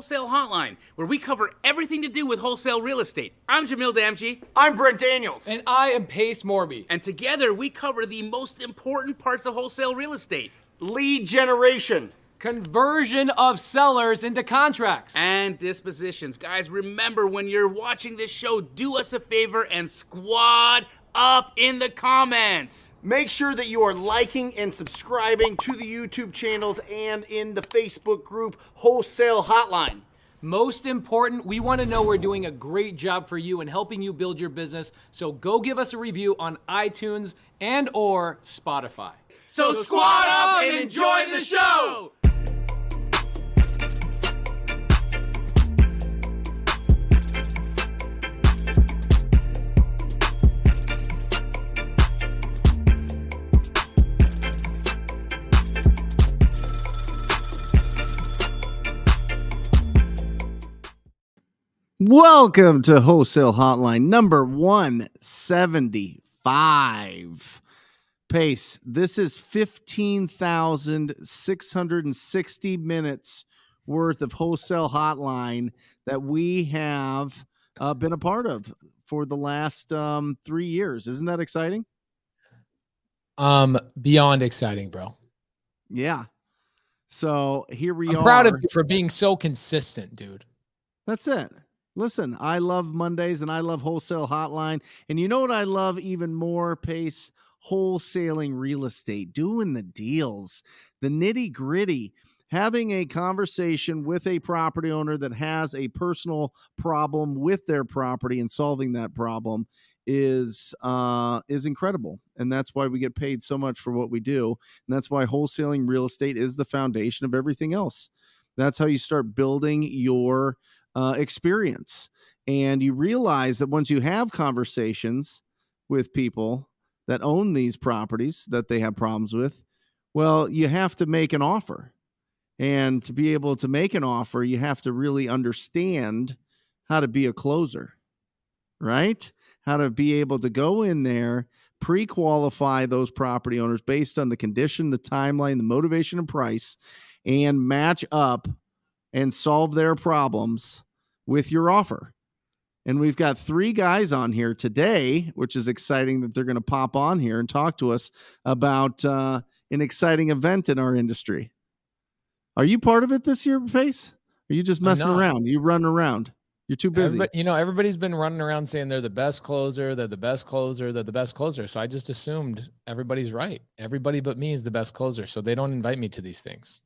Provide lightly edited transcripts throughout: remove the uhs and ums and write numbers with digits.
Wholesale Hotline, where we cover everything to do with wholesale real estate. I'm Jamil Damji. I'm Brent Daniels. And I am Pace Morby. And together we cover the most important parts of wholesale real estate. Lead generation. Conversion of sellers into contracts. And dispositions. Guys, remember, when you're watching this show, do us a favor and squad up in the comments. Make sure that you are liking and subscribing to the YouTube channels and in the Facebook group Wholesale Hotline. Most important, we want to know we're doing a great job for you and helping you build your business. So go give us a review on iTunes and or Spotify. So squad up and enjoy the show! Welcome to Wholesale Hotline number 175. Pace, this is 15,660 minutes worth of Wholesale Hotline that we have been a part of for the last 3 years. Isn't that exciting? Beyond exciting, bro. Yeah. So here we are. I'm proud of you for being so consistent, dude. That's it. Listen, I love Mondays and I love Wholesale Hotline. And you know what I love even more, Pace? Wholesaling real estate, doing the deals, the nitty gritty, having a conversation with a property owner that has a personal problem with their property and solving that problem is incredible. And that's why we get paid so much for what we do. And that's why wholesaling real estate is the foundation of everything else. That's how you start building your experience. And you realize that once you have conversations with people that own these properties that they have problems with, well, you have to make an offer. And to be able to make an offer, you have to really understand how to be a closer, right? How to be able to go in there, pre-qualify those property owners based on the condition, the timeline, the motivation and price, and match up and solve their problems with your offer. And we've got 3 guys on here today, which is exciting that they're going to pop on here and talk to us about an exciting event in our industry. Are you part of it this year, Pace? Are you just messing around? You running around? You're too busy. Everybody's been running around saying they're the best closer, they're the best closer, they're the best closer. So I just assumed everybody's right. Everybody but me is the best closer. So they don't invite me to these things.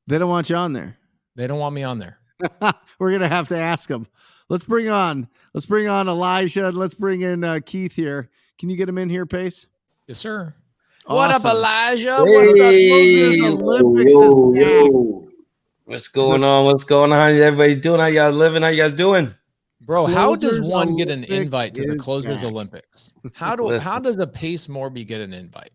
They don't want you on there. They don't want me on there. We're going to have to ask them. Let's bring on Elijah, and let's bring in Keith here. Can you get him in here, Pace? Yes, sir. Awesome. What up, Elijah? Hey, What's up, Moses? Olympics yo. What's going on? What's going on? How everybody doing? How y'all living? How you guys doing? Bro, how does Closers one get an Olympics invite to the is Closers back. Olympics? How does a Pace Morby get an invite?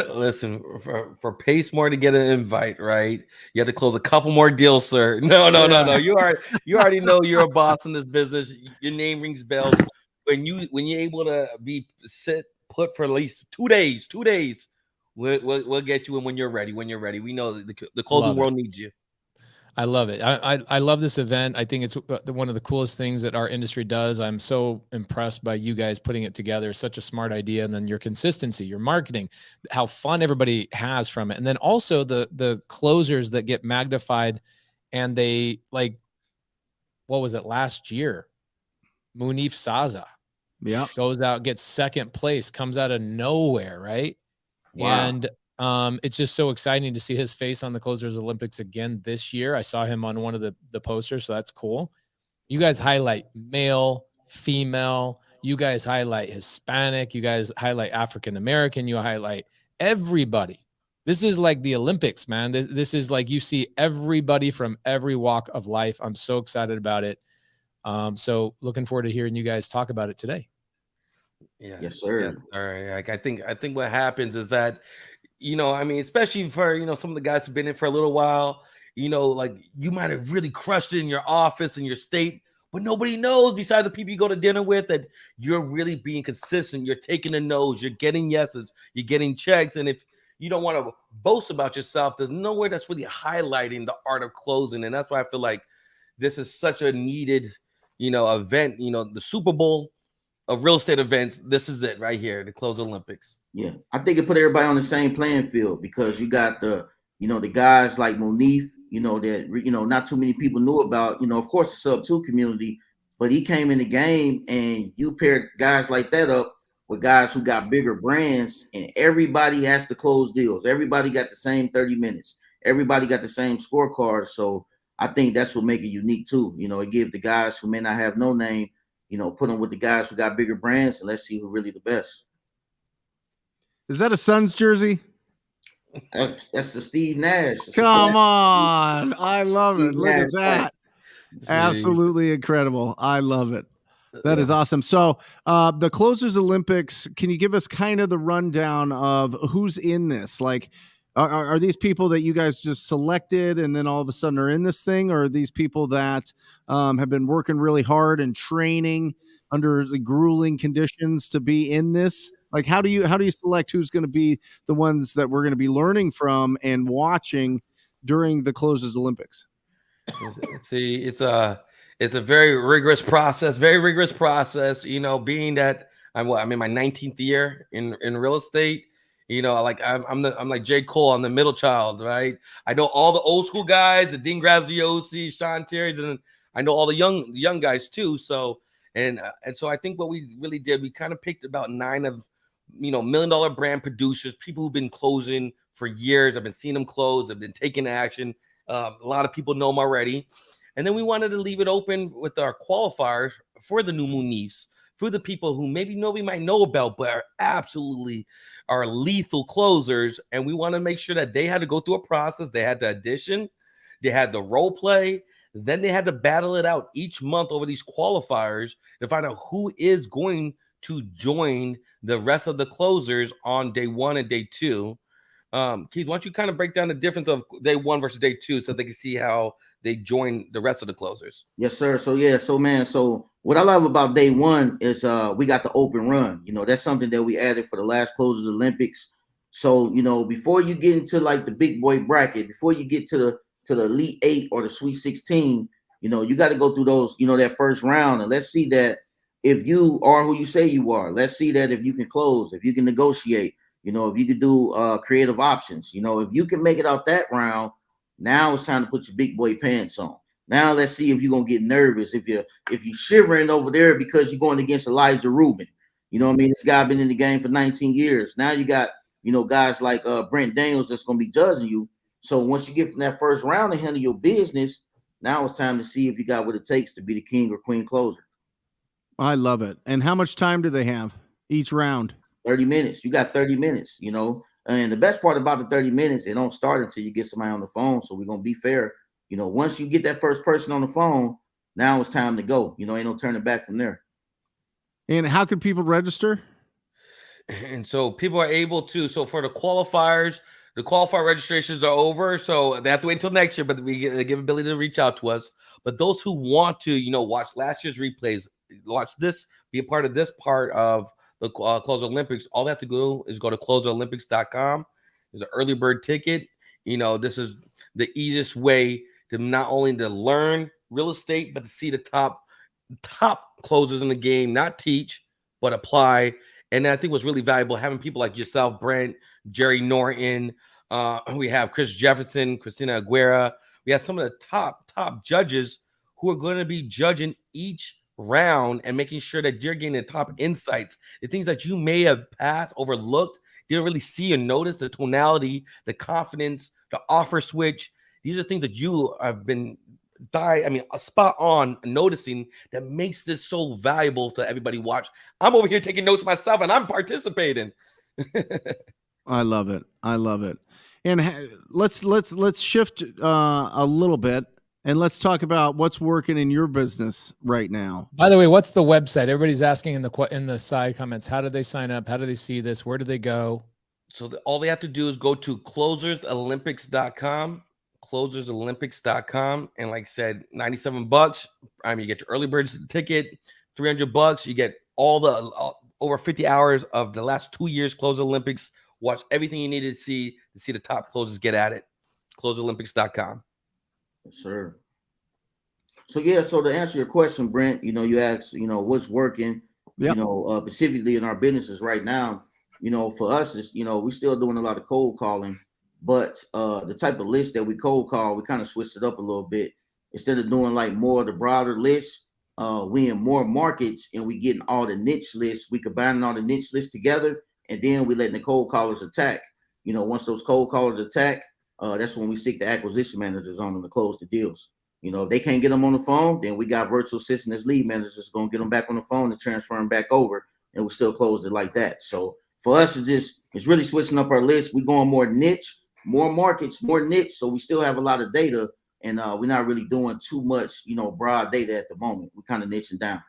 Listen, for Pace more to get an invite, right? You have to close a couple more deals, sir. No. You already know you're a boss in this business. Your name rings bells. When you're able to sit put for at least 2 days, we'll get you in when you're ready. We know the closing world needs you. I love it. I love this event. I think it's one of the coolest things that our industry does. I'm so impressed by you guys putting it together. Such a smart idea. And then your consistency, your marketing, how fun everybody has from it. And then also the closers that get magnified, and they, like, what was it, last year? Munif Saza goes out, gets second place, comes out of nowhere, right? Wow. And it's just so exciting to see his face on the Closers Olympics again this year. I saw him on one of the posters, so that's cool. You guys highlight male, female. You guys highlight Hispanic. You guys highlight African American. You highlight everybody. This is like the Olympics, man. This is like you see everybody from every walk of life. I'm so excited about it. So looking forward to hearing you guys talk about it today. Yeah. Yes, sir. Yes, all right. Like, I think what happens is that, I mean, especially for, some of the guys who've been in for a little while, like you might have really crushed it in your office, in your state, but nobody knows besides the people you go to dinner with that you're really being consistent. You're taking the no's, you're getting yeses, you're getting checks. And if you don't want to boast about yourself, there's nowhere that's really highlighting the art of closing. And that's why I feel like, this is such a needed, event. The Super Bowl of real estate events. This is it right here to close the Olympics. Yeah, I think it put everybody on the same playing field because you got the guys like Monif, that not too many people knew about. Of course, the sub-2 community, but he came in the game, and you paired guys like that up with guys who got bigger brands, and everybody has to close deals. Everybody got the same 30 minutes. Everybody got the same scorecard. So I think that's what make it unique too. It gives the guys who may not have no name, put them with the guys who got bigger brands, and let's see who really the best. Is that a Suns jersey? That's the Steve Nash. Come on. I love it. Look at that. See? Absolutely incredible. I love it. That is awesome. So the Closers Olympics, can you give us kind of the rundown of who's in this? Like, are these people that you guys just selected and then all of a sudden are in this thing? Or are these people that have been working really hard and training under the grueling conditions to be in this? Like, how do you select who's going to be the ones that we're going to be learning from and watching during the Closers Olympics? See, it's a very rigorous process, being that I'm in my 19th year in real estate, I'm like J. Cole, I'm the middle child, right? I know all the old school guys, the Dean Graziosi, Sean Terry's, and I know all the young guys too. So, and so I think what we really did, we kind of picked about 9 of, $1 million brand producers, people who've been closing for years. I've been seeing them close. I've been taking action. A lot of people know them already. And then we wanted to leave it open with our qualifiers for the new Munifs, for the people who maybe nobody might know about, but are lethal closers. And we want to make sure that they had to go through a process. They had the audition, they had the role play, then they had to battle it out each month over these qualifiers to find out who is going to join the rest of the closers on day 1 and day 2. Keith, why don't you kind of break down the difference of day 1 versus day 2 so they can see how they join the rest of the closers? Yes, sir. So what I love about day 1 is we got the open run. That's something that we added for the last Closers Olympics. So, before you get into like the big boy bracket, before you get to the Elite 8 or the Sweet 16, you got to go through those, that first round. And let's see that if you are who you say you are. Let's see that if you can close, if you can negotiate, if you could do creative options, if you can make it out that round, now it's time to put your big boy pants on. Now let's see if you're gonna get nervous, if you're shivering over there because you're going against Elijah Rubin. This guy been in the game for 19 years. Now you got, guys like Brent Daniels that's gonna be judging you. So once you get from that first round and handle your business, now it's time to see if you got what it takes to be the king or queen closer. I love it. And how much time do they have each round? 30 minutes. You got 30 minutes, And the best part about the 30 minutes, it don't start until you get somebody on the phone. So we're going to be fair. Once you get that first person on the phone, now it's time to go. Ain't no turning back from there. And how could people register? And so people are able to. So for the qualifier registrations are over. So they have to wait until next year, but we give ability to reach out to us. But those who want to, watch last year's replays, watch this, be a part of this part of the Closer Olympics, all they have to do is go to closerolympics.com. There's an early bird ticket. This is the easiest way to not only to learn real estate, but to see the top closers in the game, not teach, but apply. And I think what's really valuable, having people like yourself, Brent, Jerry Norton, we have Chris Jefferson, Christina Aguera. We have some of the top judges who are going to be judging each round and making sure that you're getting the top insights, the things that you may have passed, overlooked, didn't really see or notice, the tonality, the confidence, the offer switch. These are things that you have been spot on noticing that makes this so valuable to everybody watch. I'm over here taking notes myself and I'm participating. I love it. And let's shift a little bit. And let's talk about what's working in your business right now. By the way, what's the website? Everybody's asking in the side comments. How do they sign up? How do they see this? Where do they go? So all they have to do is go to closersolympics.com, closersolympics.com. And like I said, $97. You get your early bird ticket, $300. You get all the over 50 hours of the last 2 years Closer Olympics. Watch everything you need to see the top closers get at it. Closerolympics.com. Yes, sir. So yeah, so to answer your question, Brent, you asked, what's working, Yep. specifically in our businesses right now. For us, it's we still doing a lot of cold calling, but the type of list that we cold call, we kind of switched it up a little bit. Instead of doing like more of the broader lists, we in more markets and we getting all the niche lists. We combining all the niche lists together, and then we letting the cold callers attack. Once those cold callers attack, that's when we stick the acquisition managers on them to close the deals. If they can't get them on the phone, then we got virtual assistant as lead managers going to get them back on the phone and transfer them back over, and we still closed it like that. So for us, it's really switching up our list. We're going more niche, more markets, more niche. So we still have a lot of data, and we're not really doing too much, broad data at the moment. We're kind of niching down.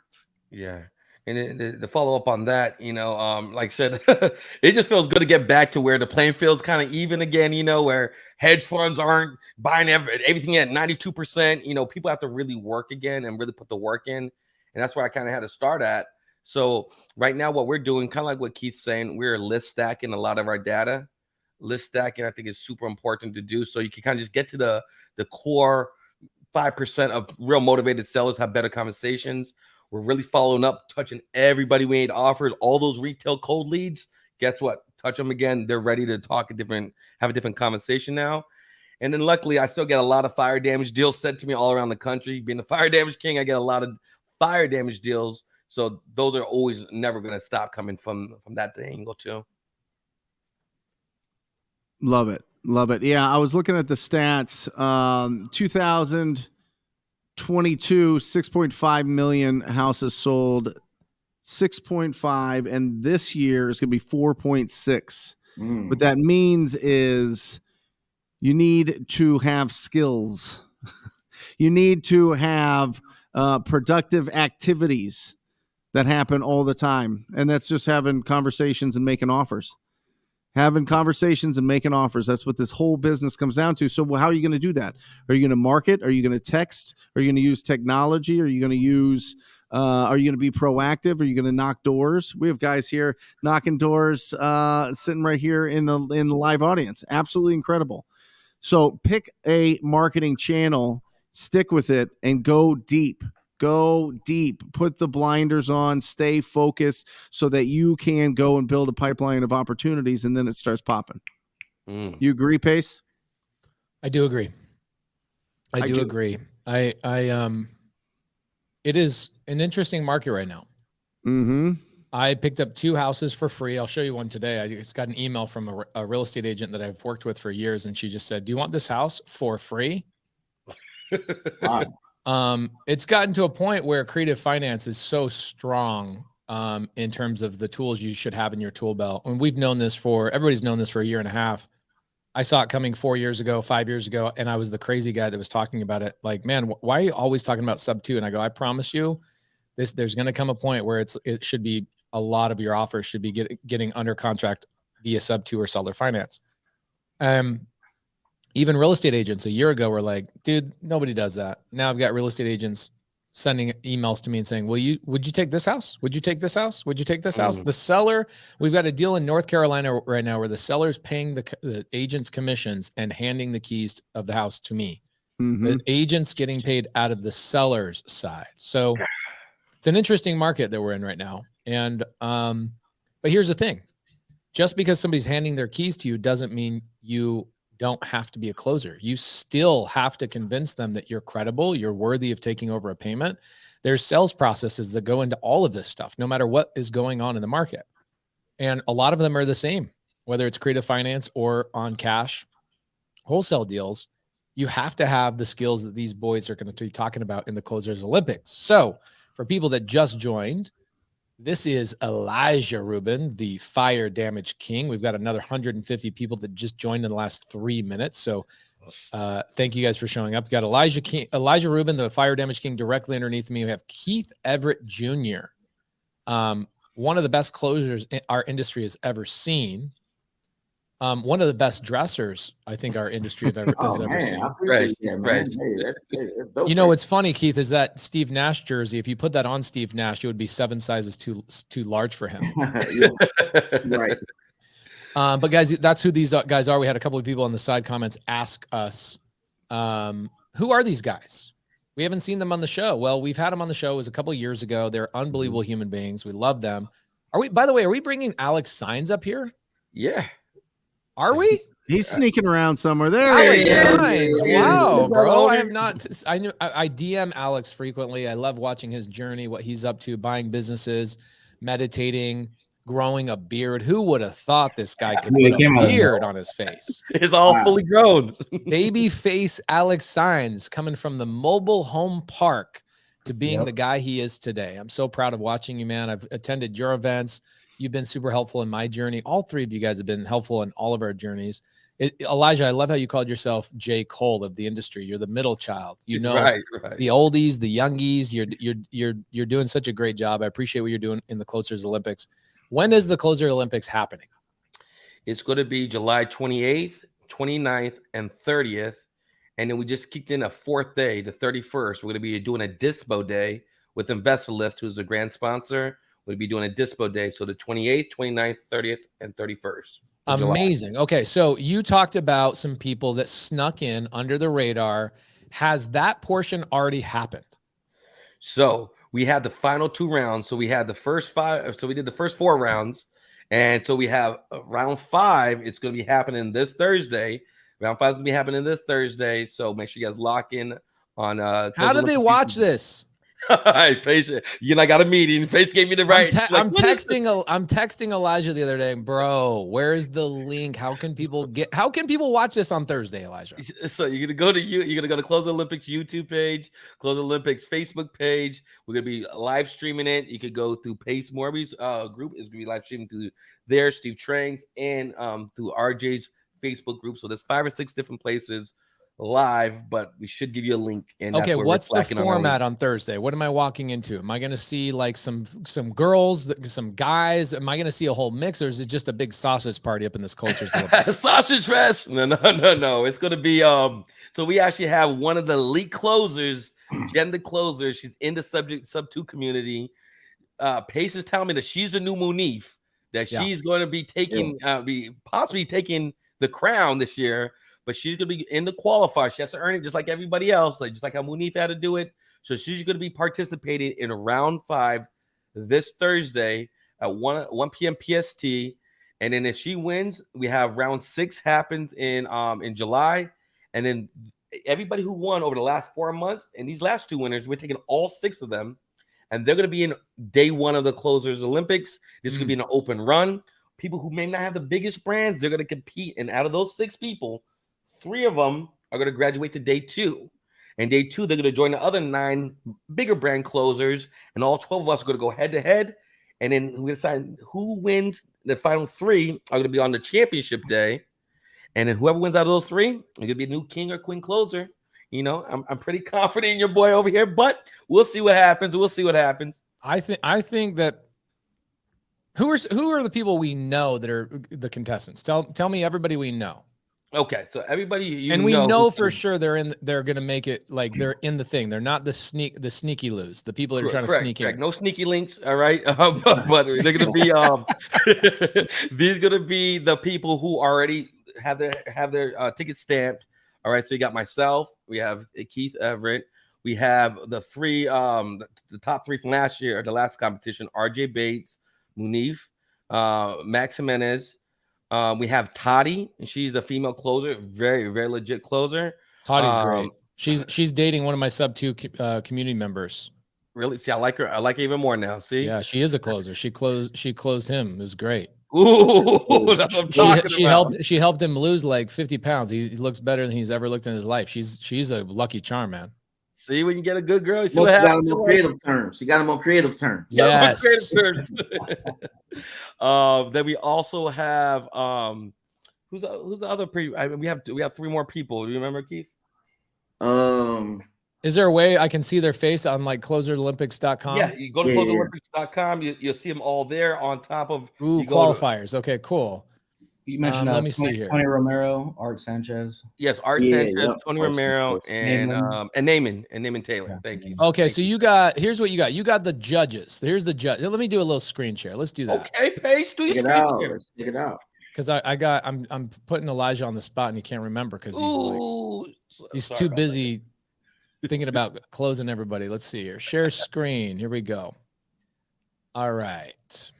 Yeah. And the follow up on that, like I said, it just feels good to get back to where the playing field's kind of even again, where hedge funds aren't buying everything at 92%. People have to really work again and really put the work in. And that's where I kind of had to start at. So right now, what we're doing, kind of like what Keith's saying, we're list stacking a lot of our data. List stacking, I think, is super important to do. So you can kind of just get to the core 5% of real motivated sellers have better conversations. We're really following up, touching everybody we made offers, all those retail cold leads. Guess what? Touch them again. They're ready to have a different conversation now. And then luckily, I still get a lot of fire damage deals sent to me all around the country. Being the fire damage king, I get a lot of fire damage deals. So those are always never going to stop coming from that angle too. Love it. Love it. Yeah, I was looking at the stats. 2022, 6.5 million houses sold, 6.5, and this year is going to be 4.6. What that means is you need to have skills. You need to have productive activities that happen all the time. And that's just having conversations and making offers. Having conversations and making offers. That's what this whole business comes down to. So how are you going to do that? Are you going to market? Are you going to text? Are you going to use technology? Are you going to use, are you going to be proactive? Are you going to knock doors? We have guys here knocking doors, sitting right here in the live audience. Absolutely incredible. So pick a marketing channel, stick with it, and go deep. Go deep, put the blinders on, stay focused so that you can go and build a pipeline of opportunities, and then it starts popping. You agree, Pace? I do agree. I do agree. It is an interesting market right now. Mm-hmm. I picked up 2 houses for free. I'll show you one today. I just got an email from a real estate agent that I've worked with for years, and she just said, "Do you want this house for free?" Wow. It's gotten to a point where creative finance is so strong in terms of the tools you should have in your tool belt. And everybody's known this for a year and a half. I saw it coming 4 years ago, 5 years ago, and I was the crazy guy that was talking about it. Like, man, why are you always talking about subto? And I go, I promise you, there's going to come a point where it should be a lot of your offers should be getting under contract via subto or seller finance. Even real estate agents a year ago were like, dude, nobody does that. Now I've got real estate agents sending emails to me and saying, would you take this house? Would you take this house? Would you take this house? The seller, we've got a deal in North Carolina right now where the seller's paying the agent's commissions and handing the keys of the house to me. Mm-hmm. The agent's getting paid out of the seller's side. So it's an interesting market that we're in right now. And, but here's the thing, just because somebody's handing their keys to you doesn't mean you don't have to be a closer. You still have to convince them that you're credible, you're worthy of taking over a payment. There's sales processes that go into all of this stuff, no matter what is going on in the market. And a lot of them are the same, whether it's creative finance or on cash, wholesale deals. You have to have the skills that these boys are going to be talking about in the Closers Olympics. So for people that just joined, this is Elijah Rubin, the fire damage king. We've got another 150 people that just joined in the last 3 minutes. So thank you guys for showing up. We've got Elijah Rubin, the fire damage king, directly underneath me. We have Keith Everett Jr., one of the best closers our industry has ever seen. One of the best dressers I think our industry has ever seen. Right. Hey, that's dope. You know what's funny, Keith, is that Steve Nash jersey, if you put that on Steve Nash, it would be 7 sizes too large for him. Right. But guys, that's who these guys are. We had a couple of people in the side comments ask us, who are these guys? We haven't seen them on the show. Well, we've had them on the show. It was a couple years ago. They're unbelievable human beings. We love them. Are we, by the way, are we bringing Alex Signs up here? Yeah. Are we? He's sneaking around somewhere. There he Alex is. Signs. Yeah. Wow, bro. I Owner. have not. I DM Alex frequently. I love watching his journey, what he's up to, buying businesses, meditating, growing a beard. Who would have thought this guy could put a beard on his face? It's all fully grown. Baby face Alex Signs coming from the mobile home park to being the guy he is today. I'm so proud of watching you, man. I've attended your events. You've been super helpful in my journey. All three of you guys have been helpful in all of our journeys. Elijah, I love how you called yourself J. Cole of the industry. You're the middle child. You know, right. the oldies, the youngies. You're doing such a great job. I appreciate what you're doing in the Closers Olympics. When is the Closer Olympics happening? It's going to be July 28th, 29th, and 30th. And then we just kicked in a fourth day, the 31st. We're going to be doing a Dispo Day with Investor Lift, who's the grand sponsor. We'll be doing a Dispo Day. So the 28th, 29th, 30th, and 31st. Amazing. July. Okay. So you talked about some people that snuck in under the radar. Has that portion already happened? So we had the final 2 rounds. So we had the first 5. So we did the first 4 rounds. And so we have round 5. It's going to be happening this Thursday. Round 5 is going to be happening this Thursday. So make sure you guys lock in on. How do they watch this? Face, you and I got a meeting. Face gave me the right. I'm texting Elijah the other day, bro. Where is the link? How can people watch this on Thursday, Elijah? So you're gonna go to Close Olympics YouTube page, Close Olympics Facebook page. We're gonna be live streaming it. You could go through Pace Morby's group. It's gonna be live streaming through there, Steve Trangs, and through RJ's Facebook group. So there's 5 or 6 different places live, but we should give you a link. And okay, what's the format on Thursday? What am I walking into? Am I going to see like some girls, some guys? Am I going to see a whole mix, or is it just a big sausage party up in this Closers Olympics? Sausage fest? No. It's going to be so we actually have one of the elite closers, Jen the closer. She's in the sub-2 community. Pace is telling me that she's the new Munif, that she's going to be taking possibly taking the crown this year. But she's going to be in the qualifier. She has to earn it just like everybody else, just like how Munif had to do it. So she's going to be participating in round 5 this Thursday at 1 p.m. PST. And then if she wins, we have round 6 happens in July. And then everybody who won over the last 4 months, and these last 2 winners, we're taking all 6 of them. And they're going to be in day 1 of the Closers Olympics. This is going to be an open run. People who may not have the biggest brands, they're going to compete. And out of those 6 people, 3 of them are going to graduate to day 2. And day 2, they're going to join the other 9 bigger brand closers. And all 12 of us are going to go head to head. And then we decide who wins. The final 3 are going to be on the championship day. And then whoever wins out of those 3 are going to be a new king or queen closer. You know, I'm pretty confident in your boy over here, but we'll see what happens. I think that who are the people we know that are the contestants? Tell me everybody we know. Okay, so everybody we know for sure they're going to make it, like they're in the thing. They're not the sneaky loos, the people that are trying to sneak in. No sneaky links, all right? But they're going to be these going to be the people who already have their tickets stamped. All right, so you got myself, we have Keith Everett, we have the 3 the top 3 from last year, the last competition, RJ Bates, Munif, Max Jimenez. We have Toddy, and she's a female closer, very, very legit closer. Toddy's great. She's dating one of my sub-2 community members. Really? See, I like her. I like her even more now. See? Yeah, she is a closer. She closed him. It was great. Ooh, that's what I'm talking about. She helped him lose like 50 pounds. He looks better than he's ever looked in his life. She's a lucky charm, man. See, when you get a good girl, you see what happens. She got him on creative terms. She got him on creative terms. Yes. Then we also have who's the other we have 3 more people. Do you remember, Keith? Is there a way I can see their face on like closerolympics.com? Yeah, you go to closerolympics.com. You'll see them all there on top of qualifiers. Okay, cool. You mentioned let me see here. Tony Romero, Art Sanchez. Yes, Sanchez, Tony Romero, and Naaman Taylor. Yeah. Thank you. Okay, so here's what you got. You got the judges. Here's the judge. Let me do a little screen share. Let's do that. Okay, Pace, do your screen share. Let's check it out. Because I'm putting Elijah on the spot and he can't remember because he's too busy thinking about closing everybody. Let's see here. Share screen. Here we go. All right.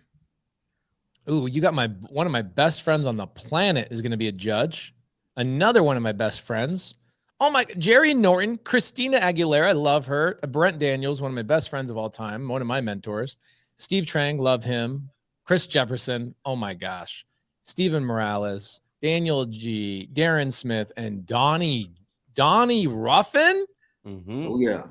Ooh, you got one of my best friends on the planet is going to be a judge. Another one of my best friends. Oh my, Jerry Norton, Christina Aguilera, I love her. Brent Daniels, one of my best friends of all time, one of my mentors. Steve Trang, love him. Chris Jefferson, oh my gosh. Steven Morales, Daniel G, Darren Smith, and Donnie Ruffin. Oh yeah,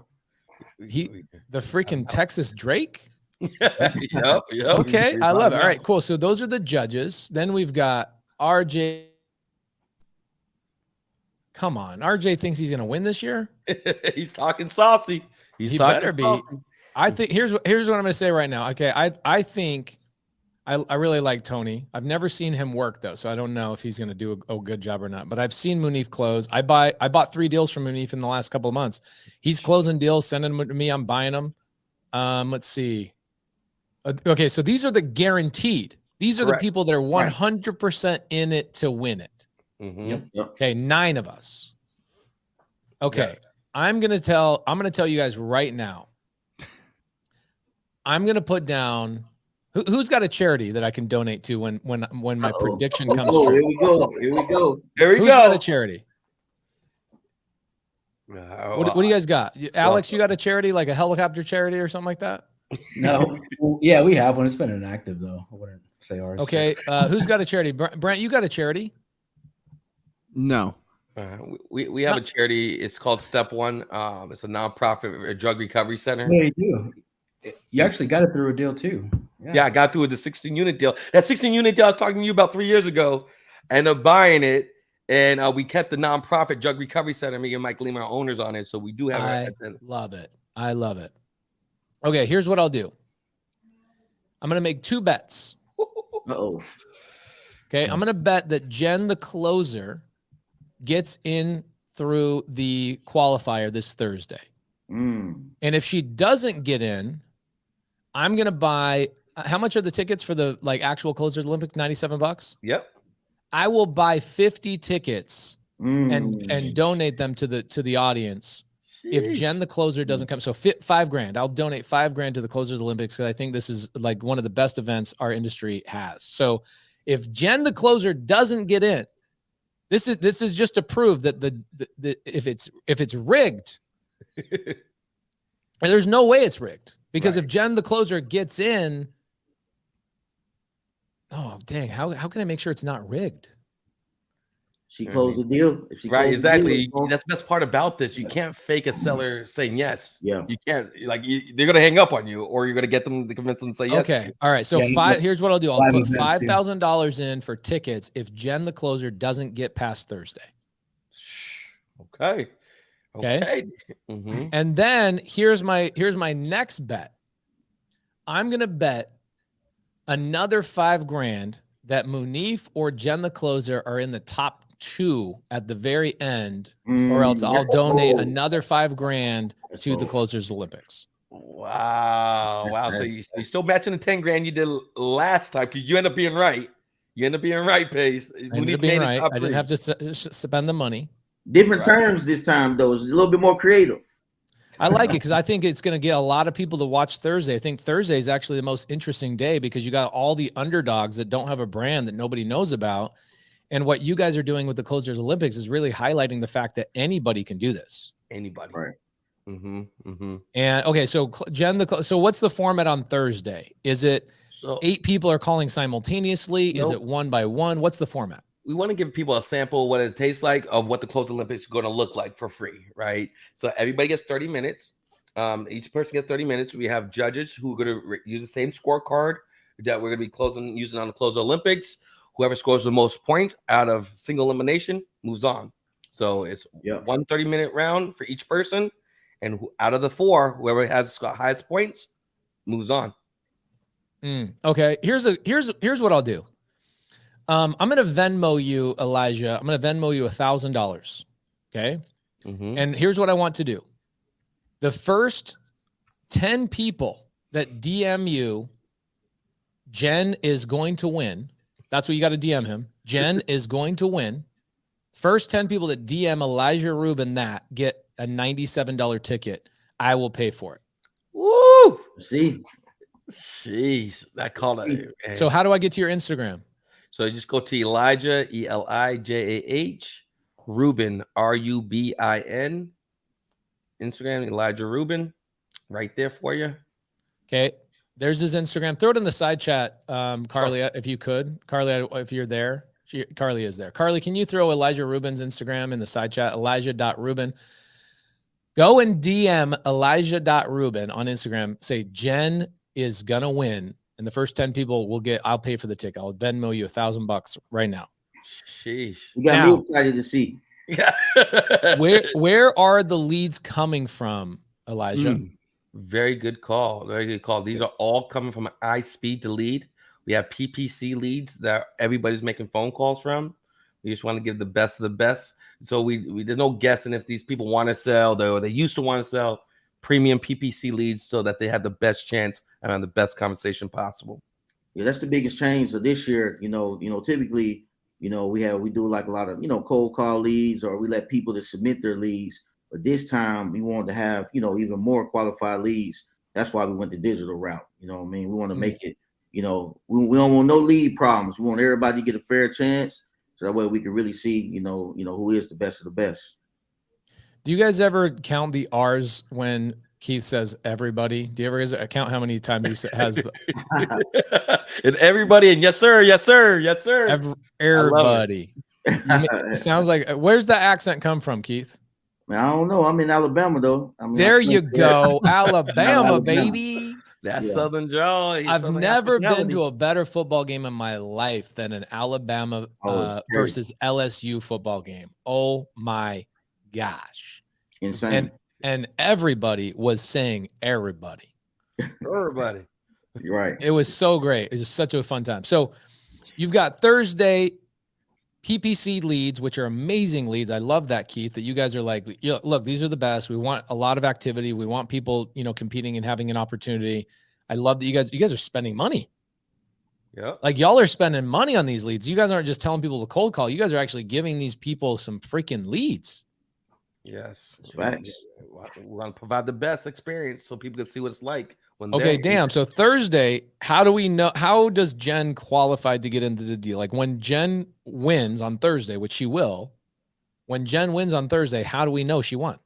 The freaking Texas Drake. Yep. Okay, I love it. All right, cool. So those are the judges. Then we've got RJ. Come on, RJ thinks he's going to win this year. He's talking saucy. He better be. I think here's what I'm going to say right now. Okay, I think I really like Tony. I've never seen him work though, so I don't know if he's going to do a good job or not. But I've seen Munif close. I bought 3 deals from Munif in the last couple of months. He's closing deals, sending them to me. I'm buying them. Let's see. Okay, so these are the guaranteed. These are the people that are 100% in it to win it. Yep. Okay, 9 of us. Okay, yeah. I'm gonna tell you guys right now. I'm gonna put down who's got a charity that I can donate to when my prediction comes true. Here we go. Who's got a charity? What do you guys got? Alex, you got a charity, like a helicopter charity or something like that? No. Well, yeah, we have one. It's been inactive though. I wouldn't say ours. Okay, who's got a charity? Brent, you got a charity? No. We have a charity. It's called Step One. It's a nonprofit drug recovery center. Yeah, you do. You actually got it through a deal too. Yeah, I got through with the 16-unit deal. That 16-unit deal I was talking to you about 3 years ago. I ended up buying it, and we kept the nonprofit drug recovery center. Me and Mike Lehman are owners on it, so we do have. I love it. I love it. Okay, here's what I'll do. I'm gonna make 2 bets. Uh-oh. Okay, I'm gonna bet that Jen, the closer, gets in through the qualifier this Thursday. And if she doesn't get in, I'm going to buy, how much are the tickets for the actual Closers Olympics? $97? Yep. I will buy 50 tickets and donate them to the audience. Jeez. If Jen, the closer, doesn't come. So $5,000. I'll donate $5,000 to the Closers Olympics because I think this is like one of the best events our industry has. So if Jen, the closer, doesn't get in, this is just to prove that if it's rigged, and there's no way it's rigged, because if Jen, the closer, gets in, oh dang, how can I make sure it's not rigged? She closed the deal. If she exactly. That's the best part about this. You can't fake a seller saying yes. Yeah. You can't, they're gonna hang up on you, or you're gonna get them to convince them to say yes. Okay. All right. So here's what I'll do. I'll put $5,000 in for tickets if Jen, the closer, doesn't get past Thursday. Okay. And then here's my next bet. I'm gonna bet another $5,000 that Munif or Jen, the closer, are in the top 2 at the very end, or else I'll donate another $5,000 to the Closers Olympics. Wow. So you're still matching the $10,000 you did last time. You end up being right. Pace. I ended up being right. I didn't have to spend the money. Different terms this time, though. It's a little bit more creative. I like it because I think it's going to get a lot of people to watch Thursday. I think Thursday is actually the most interesting day because you got all the underdogs that don't have a brand that nobody knows about. And what you guys are doing with the Closers Olympics is really highlighting the fact that anybody can do this. Anybody. Right. And okay, so Jen, so what's the format on Thursday? Is it 8 people are calling simultaneously? Nope. Is it 1 by 1? What's the format? We want to give people a sample of what it tastes like of what the Closers Olympics is going to look like for free, right? So everybody gets 30 minutes. Each person gets 30 minutes. We have judges who are going to use the same scorecard that we're going to be using on the Closers Olympics. Whoever scores the most points out of single elimination moves on. So it's 1 30-minute round for each person, and out of the 4, whoever has the highest points moves on. Okay, here's what I'll do. I'm gonna Venmo you, Elijah. I'm gonna Venmo you $1,000. Okay, and here's what I want to do. The first 10 people that DM you, Jen is going to win. That's what you got to DM him. Jen is going to win. First 10 people that DM Elijah Rubin that get a $97 ticket, I will pay for it. Woo! See, Jeez, that called it. So how do I get to your Instagram? So you just go to Elijah, Elijah, Rubin, Rubin, Instagram, Elijah Rubin, right there for you. Okay. There's his Instagram. Throw it in the side chat, Carly, if you could. Carly, if you're there. Carly is there. Carly, can you throw Elijah Rubin's Instagram in the side chat? Elijah.Rubin. Go and DM Elijah.Rubin on Instagram. Say, Jen is going to win. And the first 10 people will I'll pay for the ticket. I'll Venmo you $1,000 right now. Sheesh. you got me excited to see. Where are the leads coming from, Elijah? Very good call. Very good call. These are all coming from iSpeed to lead. We have PPC leads that everybody's making phone calls from. We just want to give the best of the best. So we there's no guessing if these people want to sell, or they used to want to sell premium PPC leads so that they have the best chance and have the best conversation possible. Yeah, that's the biggest change. So this year, typically, we do like a lot of, cold call leads, or we let people to submit their leads. But this time we wanted to have, even more qualified leads. That's why we went the digital route. We want to make it, we don't want no lead problems. We want everybody to get a fair chance. So that way we can really see, who is the best of the best. Do you guys ever count the R's when Keith says everybody? Do you ever count how many times he has and everybody and yes sir, yes sir, yes sir. Everybody. Sounds like, where's the accent come from, Keith? Man, I don't know. I'm in Alabama though. There you go, Alabama, baby. That's Southern draw. I've never been to a better football game in my life than an Alabama versus LSU football game. Oh my gosh. Insane. And everybody was saying everybody. Everybody. You're right. It was so great. It was such a fun time. So you've got Thursday PPC leads, which are amazing leads. I love that, Keith, that you guys are like, look, these are the best. We want a lot of activity. We want people, competing and having an opportunity. I love that you guys are spending money. Yeah. Like y'all are spending money on these leads. You guys aren't just telling people to cold call. You guys are actually giving these people some freaking leads. Yes. Facts. We want to provide the best experience so people can see what it's like. Okay, damn. So Thursday, how do we know? How does Jen qualify to get into the deal? Like when Jen wins on Thursday, which she will, when Jen wins on Thursday, how do we know she won?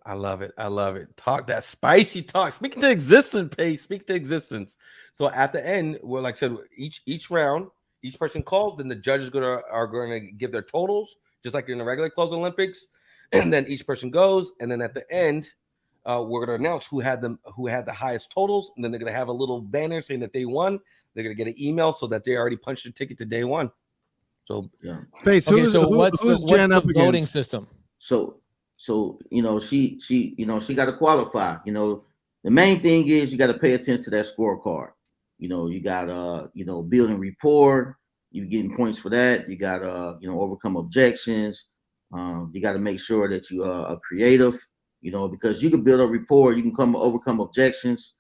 I love it. I love it. Talk that spicy talk. Speaking to existence, Pace. Speak to existence. So at the end, we're like I said, each round, each person calls, then the judges are going to give their totals, just like in the regular closed Olympics, and then each person goes, and then at the end, we're going to announce who had the highest totals, and then they're going to have a little banner saying that they won. They're going to get an email so that they already punched their ticket to day one. So yeah. What's the voting system? So she got to qualify. The main thing is you got to pay attention to that scorecard. You got building rapport. You're getting points for that. You got overcome objections. You got to make sure that you are creative. Because you can build a rapport, you can overcome objections,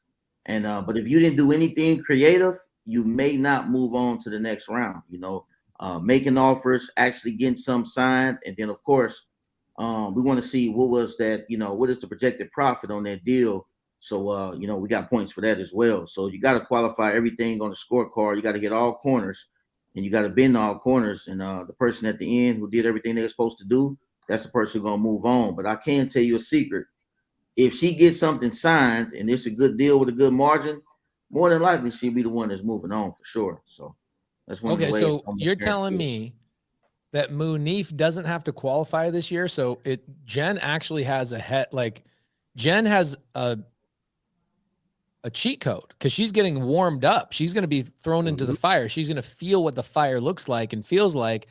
and but if you didn't do anything creative, you may not move on to the next round. Making offers, actually getting some signed, and then of course, we want to see what was that. What is the projected profit on that deal? So we got points for that as well. So you got to qualify everything on the scorecard. You got to hit all corners, and you got to bend all corners. And the person at the end who did everything they're supposed to do, that's the person who's gonna move on. But I can tell you a secret. If she gets something signed and it's a good deal with a good margin, more than likely she'll be the one that's moving on for sure. So that's one. Okay, so you're telling me that Munif doesn't have to qualify this year. So Jen actually has Jen has a cheat code because she's getting warmed up. She's going to be thrown into the fire. She's going to feel what the fire looks like and feels like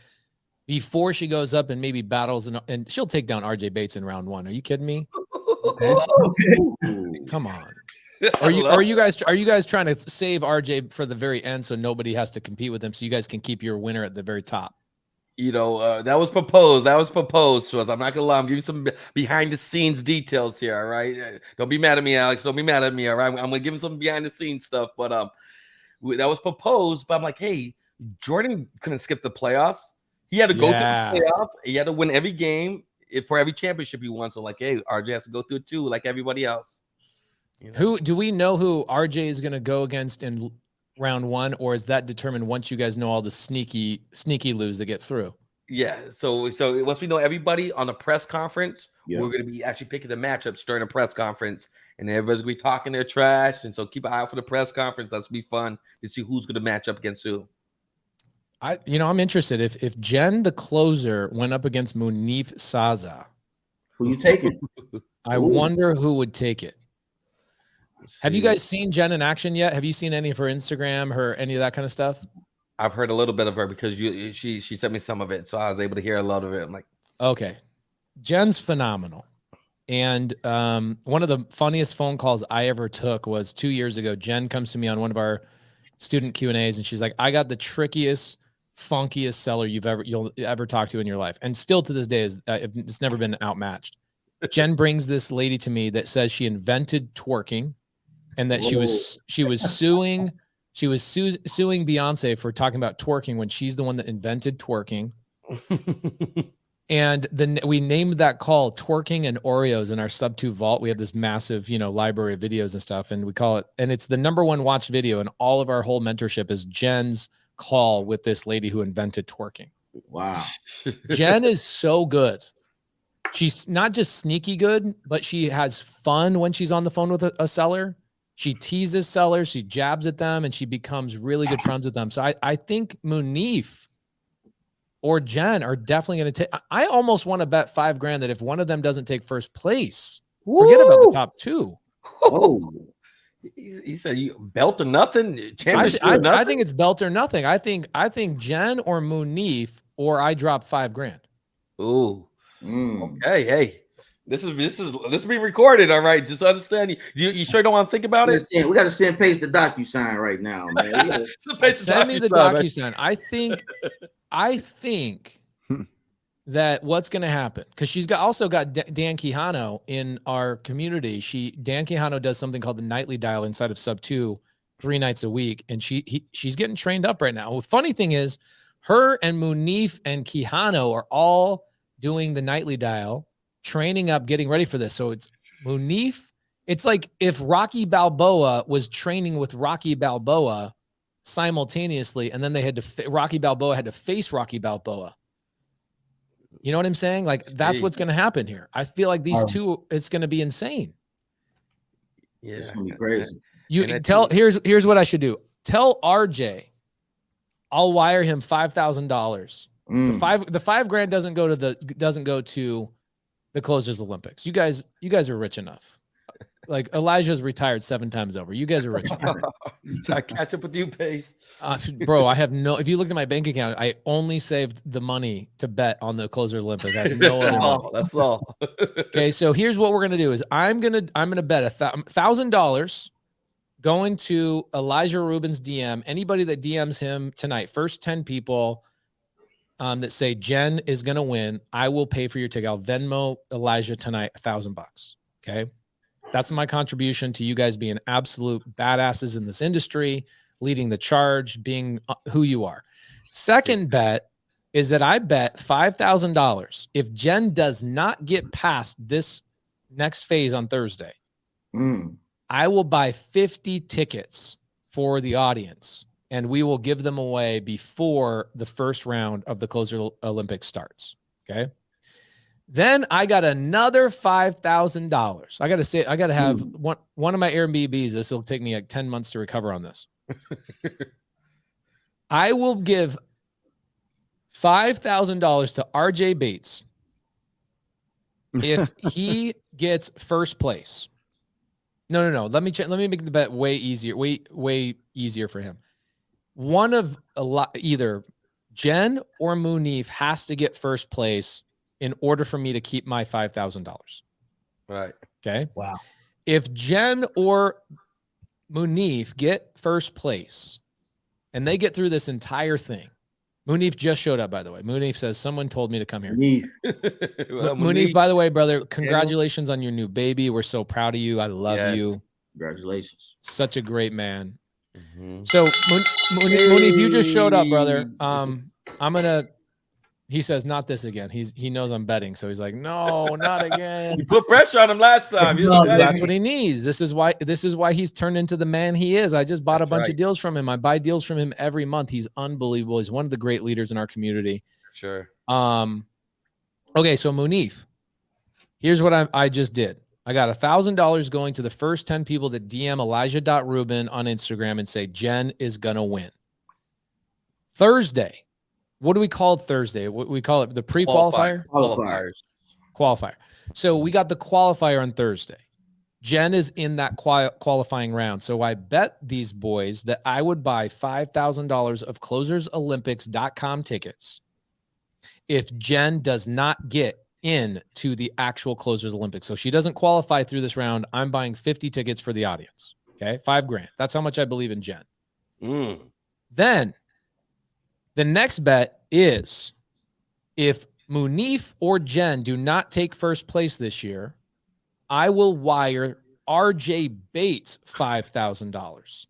before she goes up and maybe battles, and she'll take down RJ Bates in round one. Are you kidding me? Okay. Come on. Are you guys trying to save RJ for the very end so nobody has to compete with him so you guys can keep your winner at the very top? That was proposed. That was proposed to us. I'm not gonna lie. I'm giving you some behind the scenes details here. All right. Don't be mad at me, Alex. Don't be mad at me. All right. I'm gonna give him some behind the scenes stuff. But that was proposed. But I'm like, hey, Jordan couldn't skip the playoffs. He had to go to the playoffs. He had to win every game. for every championship you won. So like, hey, RJ has to go through it too, like everybody else. You know? Who do we know who RJ is going to go against in round 1, or is that determined once you guys know all the sneaky loos that get through? Yeah. So once we know everybody on the press conference, Yeah. we're going to be actually picking the matchups during the press conference, and everybody's going to be talking their trash. And so keep an eye out for the press conference. That's going to be fun to see who's going to match up against who. I'm interested. If Jen, the closer, went up against Munif Saza, Who you taking? I Ooh. wonder who would take it. Have you guys seen Jen in action yet? Have you seen any of her Instagram, any of that kind of stuff? I've heard a little bit of her because she sent me some of it, so I was able to hear a lot of it. I'm like, okay, Jen's phenomenal. And one of the funniest phone calls I ever took was 2 years ago. Jen comes to me on one of our student Q&As, and she's like, "I got the trickiest, funkiest seller you'll ever talk to in your life," and still to this day it's never been outmatched. Jen brings this lady to me that says she invented twerking, and that she was suing Beyonce for talking about twerking when she's the one that invented twerking. And then we named that call "Twerking and Oreos" in our subto vault. We have this massive, library of videos and stuff, and we call it, and it's the #1 watched video in all of our whole mentorship is Jen's call with this lady who invented twerking. Wow. Jen is so good. She's not just sneaky good, but she has fun when she's on the phone with a seller. She teases sellers, she jabs at them, and she becomes really good friends with them. So I think Munif or Jen are definitely going to take. I almost want to bet $5,000 that if one of them doesn't take first place, forget about the top 2. Oh, he said, "You belt or nothing, championship I or nothing." think it's belt or nothing. I think Jen or Munif, or I drop $5,000. Ooh. Okay, hey, this is being recorded. All right, just understand. You sure don't want to think about it? we got to send Pace the DocuSign right now, man. Send me the DocuSign. I think that what's going to happen, because she's also got Dan Quijano in our community. Dan Quijano does something called the nightly dial inside of Sub 2 3 nights a week, and she's getting trained up right now. The funny thing is, her and Munif and Quijano are all doing the nightly dial, training up, getting ready for this. So it's Munif. It's like if Rocky Balboa was training with Rocky Balboa simultaneously, and then Rocky Balboa had to face Rocky Balboa. You know what I'm saying? Like, that's what's going to happen here. I feel like these two, it's going to be insane. Yeah, It's gonna be crazy. Here's what I should do. Tell RJ I'll wire him $5,000. The $5,000 doesn't go to the Closers Olympics. You guys are rich enough. Like, Elijah's retired 7 times over. You guys are rich enough. I catch up with you, Pace. Bro, I have if you look at my bank account, I only saved the money to bet on the Closer Olympics. I have no other money. That's all. Okay, so here's what we're gonna do: is I'm gonna bet $1,000 going to Elijah Rubin's DM. Anybody that DMs him tonight, first 10 people that say Jen is gonna win, I will pay for your ticket. I'll Venmo Elijah tonight $1,000. Okay. That's my contribution to you guys being absolute badasses in this industry, leading the charge, being who you are. Second bet is that I bet $5,000 if Jen does not get past this next phase on Thursday, I will buy 50 tickets for the audience, and we will give them away before the first round of the Closer Olympics starts. Okay. Then I got another $5,000. I got to have one of my Airbnbs. This will take me like 10 months to recover on this. I will give $5,000 to RJ Bates if he gets first place. No. Let me make the bet way easier, way easier for him. Either Jen or Munif has to get first place in order for me to keep my $5,000. Right. Okay. Wow. If Jen or Munif get first place and they get through this entire thing, Munif just showed up, by the way. Munif says, someone told me to come here. Munif, by the way, brother, congratulations on your new baby. We're so proud of you. I love you. Congratulations. Such a great man. So Munif, you just showed up, brother. I'm going to He says, not this again. He knows I'm betting, so he's like, no, not again. You put pressure on him last time. He was No, betting. That's what he needs. This is why he's turned into the man he is. I just bought a bunch of deals from him. I buy deals from him every month. He's unbelievable. He's one of the great leaders in our community. Sure. Okay, so Munif, here's what I just did. I got $1,000 going to the first 10 people that DM Elijah.Rubin on Instagram and say Jen is gonna win. Thursday. What do we call it Thursday? What we call it, the pre-qualifier? Qualifier. So we got the qualifier on Thursday. Jen is in that qualifying round. So I bet these boys that I would buy $5,000 of closersolympics.com tickets if Jen does not get into the actual Closers Olympics. So she doesn't qualify through this round. I'm buying 50 tickets for the audience. Okay. $5,000. That's how much I believe in Jen. Then the next bet is if Munif or Jen do not take first place this year, I will wire RJ Bates $5,000.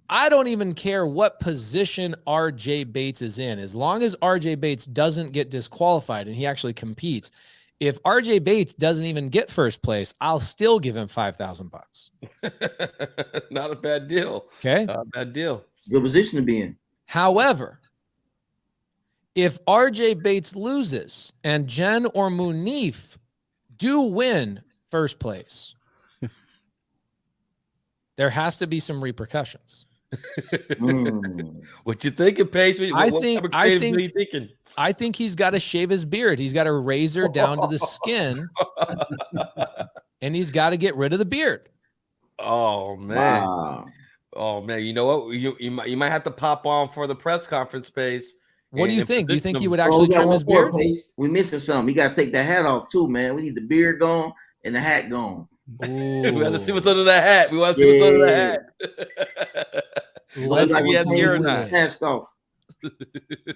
I don't even care what position RJ Bates is in. As long as RJ Bates doesn't get disqualified and he actually competes, if RJ Bates doesn't even get first place, I'll still give him $5,000. Not a bad deal. Okay. Not a bad deal. Good position to be in. However, if RJ Bates loses and Jen or Munif do win first place, there has to be some repercussions. What you thinking, Pace? I think he's got to shave his beard. He's got a razor down to the skin, and he's got to get rid of the beard. Oh man! Wow. Oh man! You know what? You might have to pop on for the press conference, Pace. What do you think? Do you think he would Oh, actually we got trim one his more, beard? Pace. We missing something. You got to take that hat off too, man. We need the beard gone and the hat gone. We want to see what's under the hat. We want to see what's under the hat. Let's he has do gear or it. not. Mask off.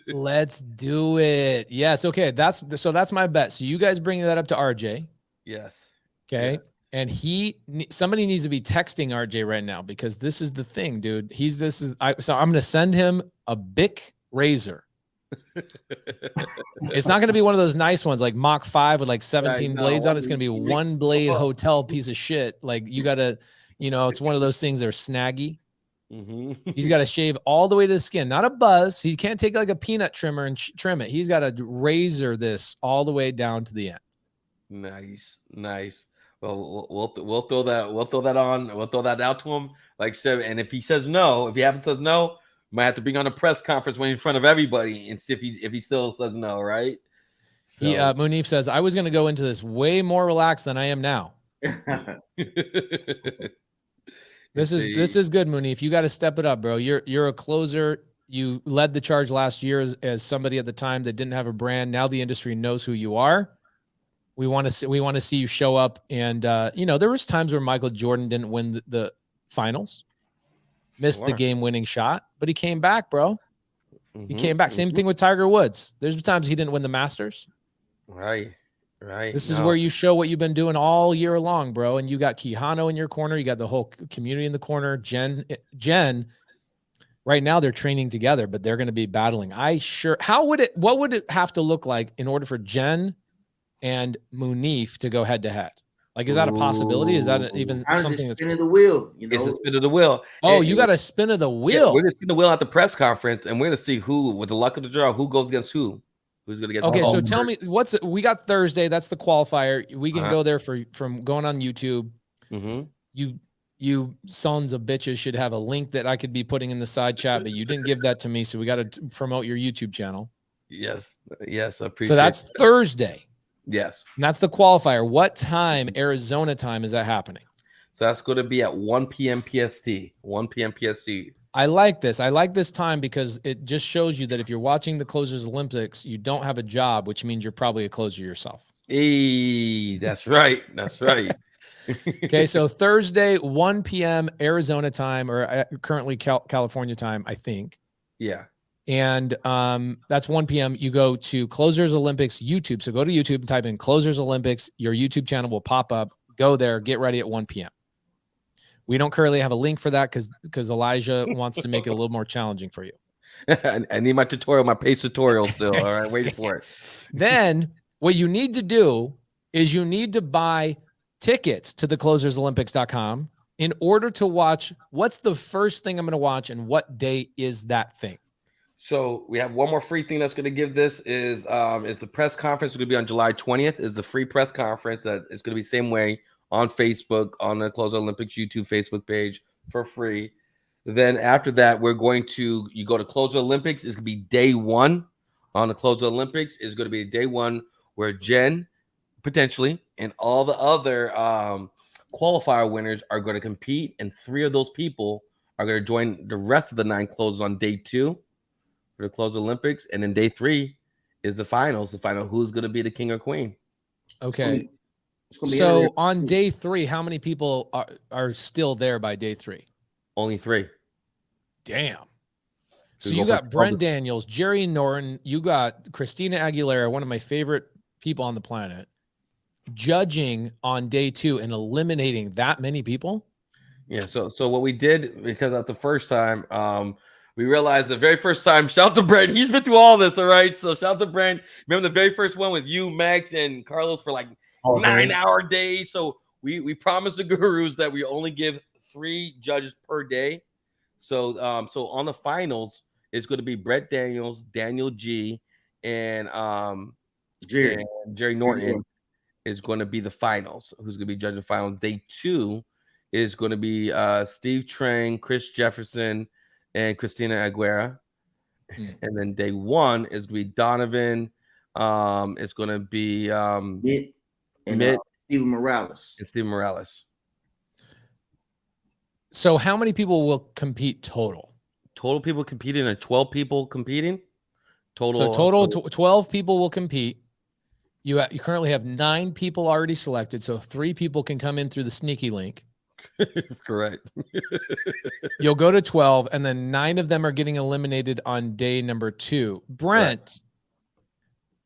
Let's do it. Yes. Okay. That's my bet. So you guys bring that up to RJ. Yes. Okay. Yeah. And somebody needs to be texting RJ right now because this is the thing, dude. So I'm going to send him a Bic razor. It's not going to be one of those nice ones like Mach 5 with like 17 blades on it. It's going to be one blade hotel piece of shit. Like you got to, it's one of those things that are snaggy. He's got to shave all the way to the skin, not a buzz. He can't take like a peanut trimmer and trim it. He's got to razor this all the way down to the end. Nice. Well, we'll throw that on. We'll throw that out to him. Like said, and if he says no, if he happens to says no, might have to bring on a press conference when in front of everybody and see if he still says no, right? So. Munif says, I was going to go into this way more relaxed than I am now. This is good, Munif. You got to step it up, bro. You're a closer. You led the charge last year as somebody at the time that didn't have a brand. Now the industry knows who you are. We want to see you show up. And there was times where Michael Jordan didn't win the finals, missed the game-winning shot, but he came back, bro. He came back. Same thing with Tiger Woods. There's times he didn't win the Masters. Right. This is where you show what you've been doing all year long, bro. And you got Quijano in your corner. You got the whole community in the corner. Jen, right now they're training together, but they're going to be battling. What would it have to look like in order for Jen and Munif to go head to head? Like, is that a possibility? Is that even something that's spinning the wheel? It's a spin of the wheel. Oh, you got a spin of the wheel. Yeah, we're gonna spin the wheel at the press conference, and we're gonna see who, with the luck of the draw, who goes against who. Who's gonna get? Okay, so tell me we got Thursday. That's the qualifier. We can go there from going on YouTube. You sons of bitches should have a link that I could be putting in the side chat, but you didn't give that to me, so we got to promote your YouTube channel. Yes, I appreciate. So that's Thursday. Yes, and that's the qualifier. What time, Arizona time, is that happening? So that's going to be at 1 p.m. PST. 1 p.m. PST. I like this. I like this time because it just shows you that if you're watching the Closers Olympics, you don't have a job, which means you're probably a closer yourself. Hey, that's right. That's right. Okay, so Thursday, 1 p.m. Arizona time, or currently California time, I think. Yeah. And that's 1 p.m. You go to Closers Olympics YouTube. So go to YouTube and type in Closers Olympics. Your YouTube channel will pop up. Go there. Get ready at 1 p.m. We don't currently have a link for that because Elijah wants to make it a little more challenging for you. I need my tutorial, my pace tutorial still. All right, waiting for it. Then what you need to do is you need to buy tickets to theclosersolympics.com in order to watch. What's the first thing I'm going to watch, and what day is that thing? So we have one more free thing that's going to give this is the press conference. It's going to be on July 20th. Is the free press conference that is going to be the same way on Facebook, on the Closer Olympics YouTube Facebook page for free. Then after that, you go to Closer Olympics. It's going to be day one on the Closer Olympics. Is going to be day one where Jen potentially and all the other qualifier winners are going to compete, and 3 of those people are going to join the rest of the 9 closers on day 2 for the Closer Olympics, and then day 3 is the finals to find out who's going to be the king or queen. Okay. So on day 3, how many people are still there by day 3? Only 3. Damn. So you got Brent Daniels, Jerry Norton, you got Christina Aguilera, one of my favorite people on the planet, judging on day 2 and eliminating that many people. Yeah. So what we did, because of the first time, we realized the very first time, shout to Brent. He's been through all this. All right. So shout to Brent. Remember the very first one with you, Max, and Carlos for like 9-hour days. So we promised the gurus that we only give 3 judges per day. So on the finals, it's going to be Brent Daniels, Daniel G, and Jerry Norton is going to be the finals. Who's going to be judging the final? Day 2 is going to be Steve Trang, Chris Jefferson, and Christina Aguilera. And then day 1 is going to be Donovan. It's going to be Mitt, Steven Morales. And Steven Morales. So how many people will compete total? Total people competing, and 12 people competing. Total. So total 12 people will compete. You currently have 9 people already selected, so 3 people can come in through the sneaky link. Correct. You'll go to 12, and then 9 of them are getting eliminated on day number 2. Brent. Correct.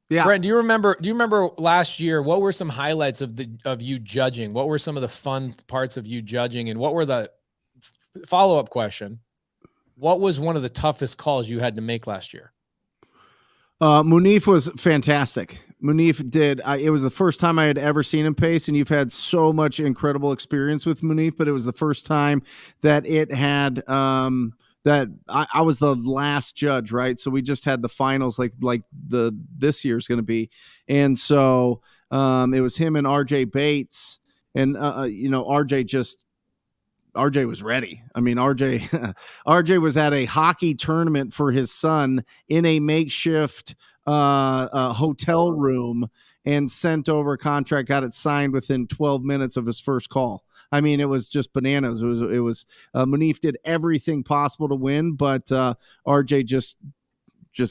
Yeah. Brent, do you remember last year? What were some highlights of you judging? What were some of the fun parts of you judging? And what were the follow-up question? What was one of the toughest calls you had to make last year? Munif was fantastic. Munif did. It was the first time I had ever seen him pace, and you've had so much incredible experience with Munif, but it was the first time that it had that I was the last judge, right? So we just had the finals, like this year's going to be, and so it was him and RJ Bates, and RJ was ready. I mean, RJ was at a hockey tournament for his son in a makeshift hotel room and sent over a contract, got it signed within 12 minutes of his first call. I mean, it was just bananas. It was Munif did everything possible to win, but RJ just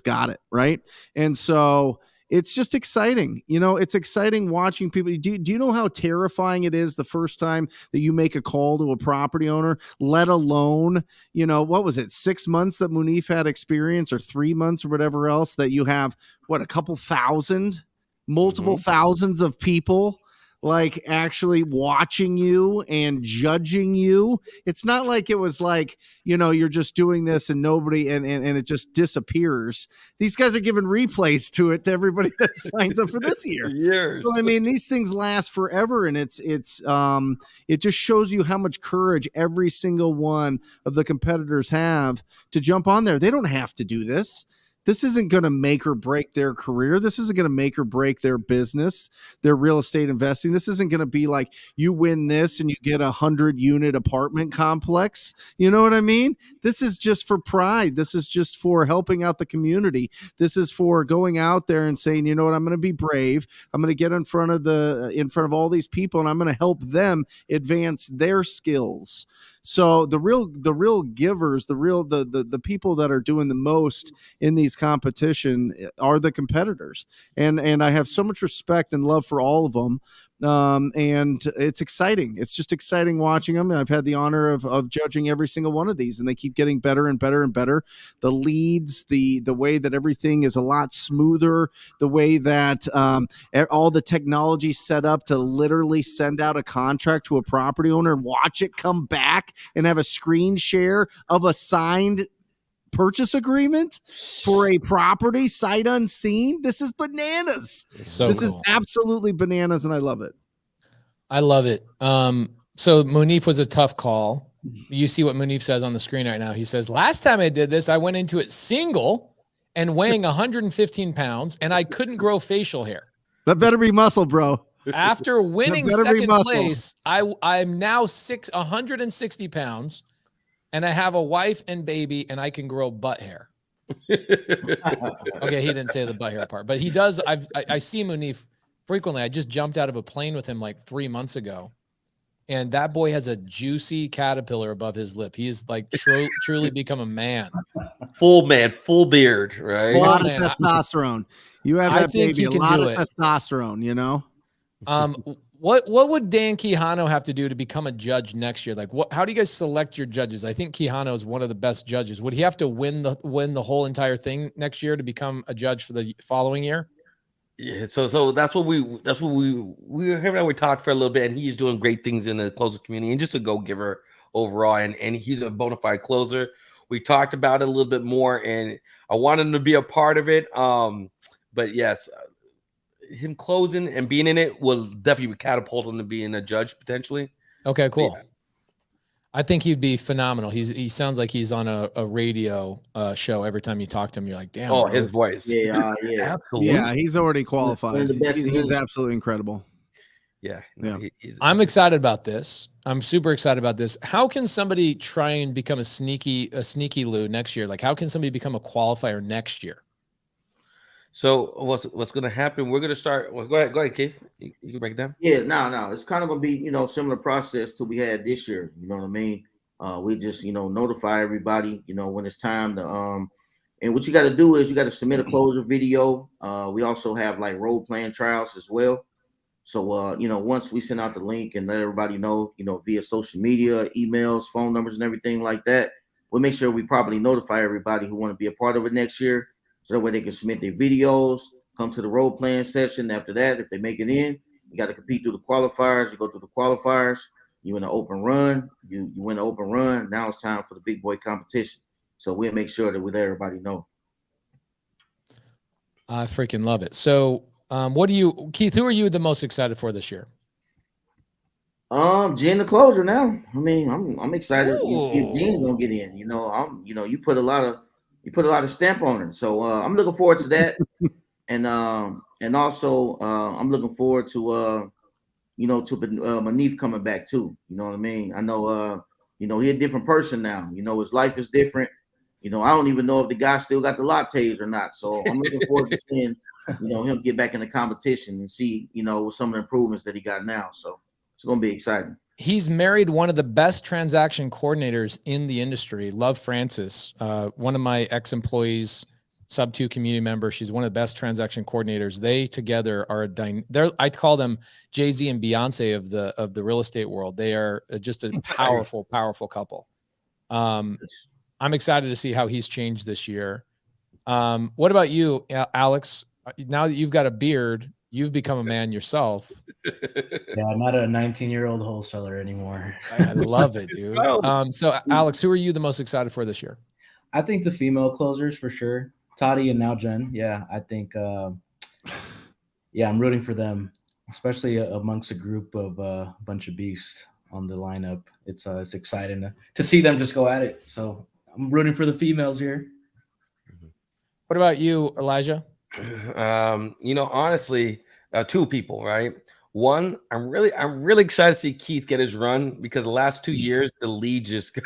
got it, right? And so it's just exciting. It's exciting watching people. Do you know how terrifying it is the first time that you make a call to a property owner, let alone, what was it, 6 months that Munif had experience, or 3 months, or whatever else, that you have, a couple thousand, multiple thousands of people like actually watching you and judging you. It's not like it was like, you're just doing this and nobody, and it just disappears. These guys are giving replays to everybody that signs up for this year. So, I mean, these things last forever, and it just shows you how much courage every single one of the competitors have to jump on there. They don't have to do this. This isn't going to make or break their career. This isn't going to make or break their business, their real estate investing. This isn't going to be like you win this and you get 100-unit apartment complex. You know what I mean? This is just for pride. This is just for helping out the community. This is for going out there and saying, you know what, I'm going to be brave. I'm going to get in front of all these people, and I'm going to help them advance their skills. So the real givers, the people that are doing the most in these competition are the competitors. And I have so much respect and love for all of them. And it's exciting. It's just exciting watching them. I've had the honor of judging every single one of these, and they keep getting better and better and better. The leads, the way that everything is a lot smoother, the way that all the technology set up to literally send out a contract to a property owner and watch it come back and have a screen share of a signed purchase agreement for a property sight unseen. This is bananas. So this cool. is absolutely bananas, and I love it. I love it. So Munif was a tough call. You see what Munif says on the screen right now. He says, last time I did this, I went into it single and weighing 115 pounds, and I couldn't grow facial hair. That better be muscle, bro. After winning better be second muscle. place, I'm now 160 pounds, and I have a wife and baby, and I can grow butt hair. Okay, he didn't say the butt hair part, but he does. I see Munif frequently. I just jumped out of a plane with him like 3 months ago, and that boy has a juicy caterpillar above his lip. He's like truly become a man. Full man, full beard, right? A lot of man, testosterone. You have I that think baby, he a can lot do of it. testosterone, you know? What would Dan Quijano have to do to become a judge next year? Like, how do you guys select your judges? I think Quijano is one of the best judges. Would he have to win the whole entire thing next year to become a judge for the following year? Yeah, so that's what we him and I we talked for a little bit, and he's doing great things in the closer community and just a go-giver overall, and he's a bona fide closer. We talked about it a little bit more, and I wanted him to be a part of it. But yes, him closing and being in it will definitely catapult him to being a judge potentially. Okay, cool. I think he'd be phenomenal. He sounds like he's on a radio show. Every time you talk to him, you're like, damn. Oh, bro. his voice. Yeah, Absolutely. Yeah, he's already qualified. One of the best He's absolutely incredible. Yeah. I'm excited about this. I'm super excited about this. How can somebody try and become a sneaky Lou next year? Like, how can somebody become a qualifier next year? So what's going to happen? We're going to start. Well, go ahead, Keith. You can break it down. Yeah, no, it's kind of gonna be similar process to we had this year. You know what I mean? We just notify everybody when it's time to and what you got to do is you got to submit a closer video. We also have like role playing trials as well. So once we send out the link and let everybody know via social media, emails, phone numbers, and everything like that, we'll make sure we properly notify everybody who want to be a part of it next year. So that way they can submit their videos, come to the role playing session. After that, if they make it in, you got to compete through the qualifiers. You go through the qualifiers, you win an open run, you win an open run. Now it's time for the big boy competition. So we'll make sure that we let everybody know. I freaking love it. So Keith, who are you the most excited for this year? Jen the closer now. I mean, I'm excited to see if Jen gonna get in. You put a lot of stamp on her. So I'm looking forward to that. And also I'm looking forward to Munif coming back too. You know what I mean? I know he's a different person now. His life is different. I don't even know if the guy still got the lattes or not. So I'm looking forward to seeing him get back in the competition and see some of the improvements that he got now. So it's gonna be exciting. He's married one of the best transaction coordinators in the industry, Love Francis, one of my ex-employees, subto community member. She's one of the best transaction coordinators. They together are I call them Jay-Z and Beyonce of the real estate world. They are just a powerful, powerful couple. I'm excited to see how he's changed this year. What about you, Alex? Now that you've got a beard, you've become a man yourself. Yeah, I'm not a 19-year-old wholesaler anymore. I love it, dude. So Alex, who are you the most excited for this year? I think the female closers for sure. Toddy and now Jen. Yeah, I think I'm rooting for them, especially amongst a group of a bunch of beasts on the lineup. It's exciting to see them just go at it. So I'm rooting for the females here. What about you, Elijah? Honestly, two people, right? One, I'm really excited to see Keith get his run because the last 2 years the lead just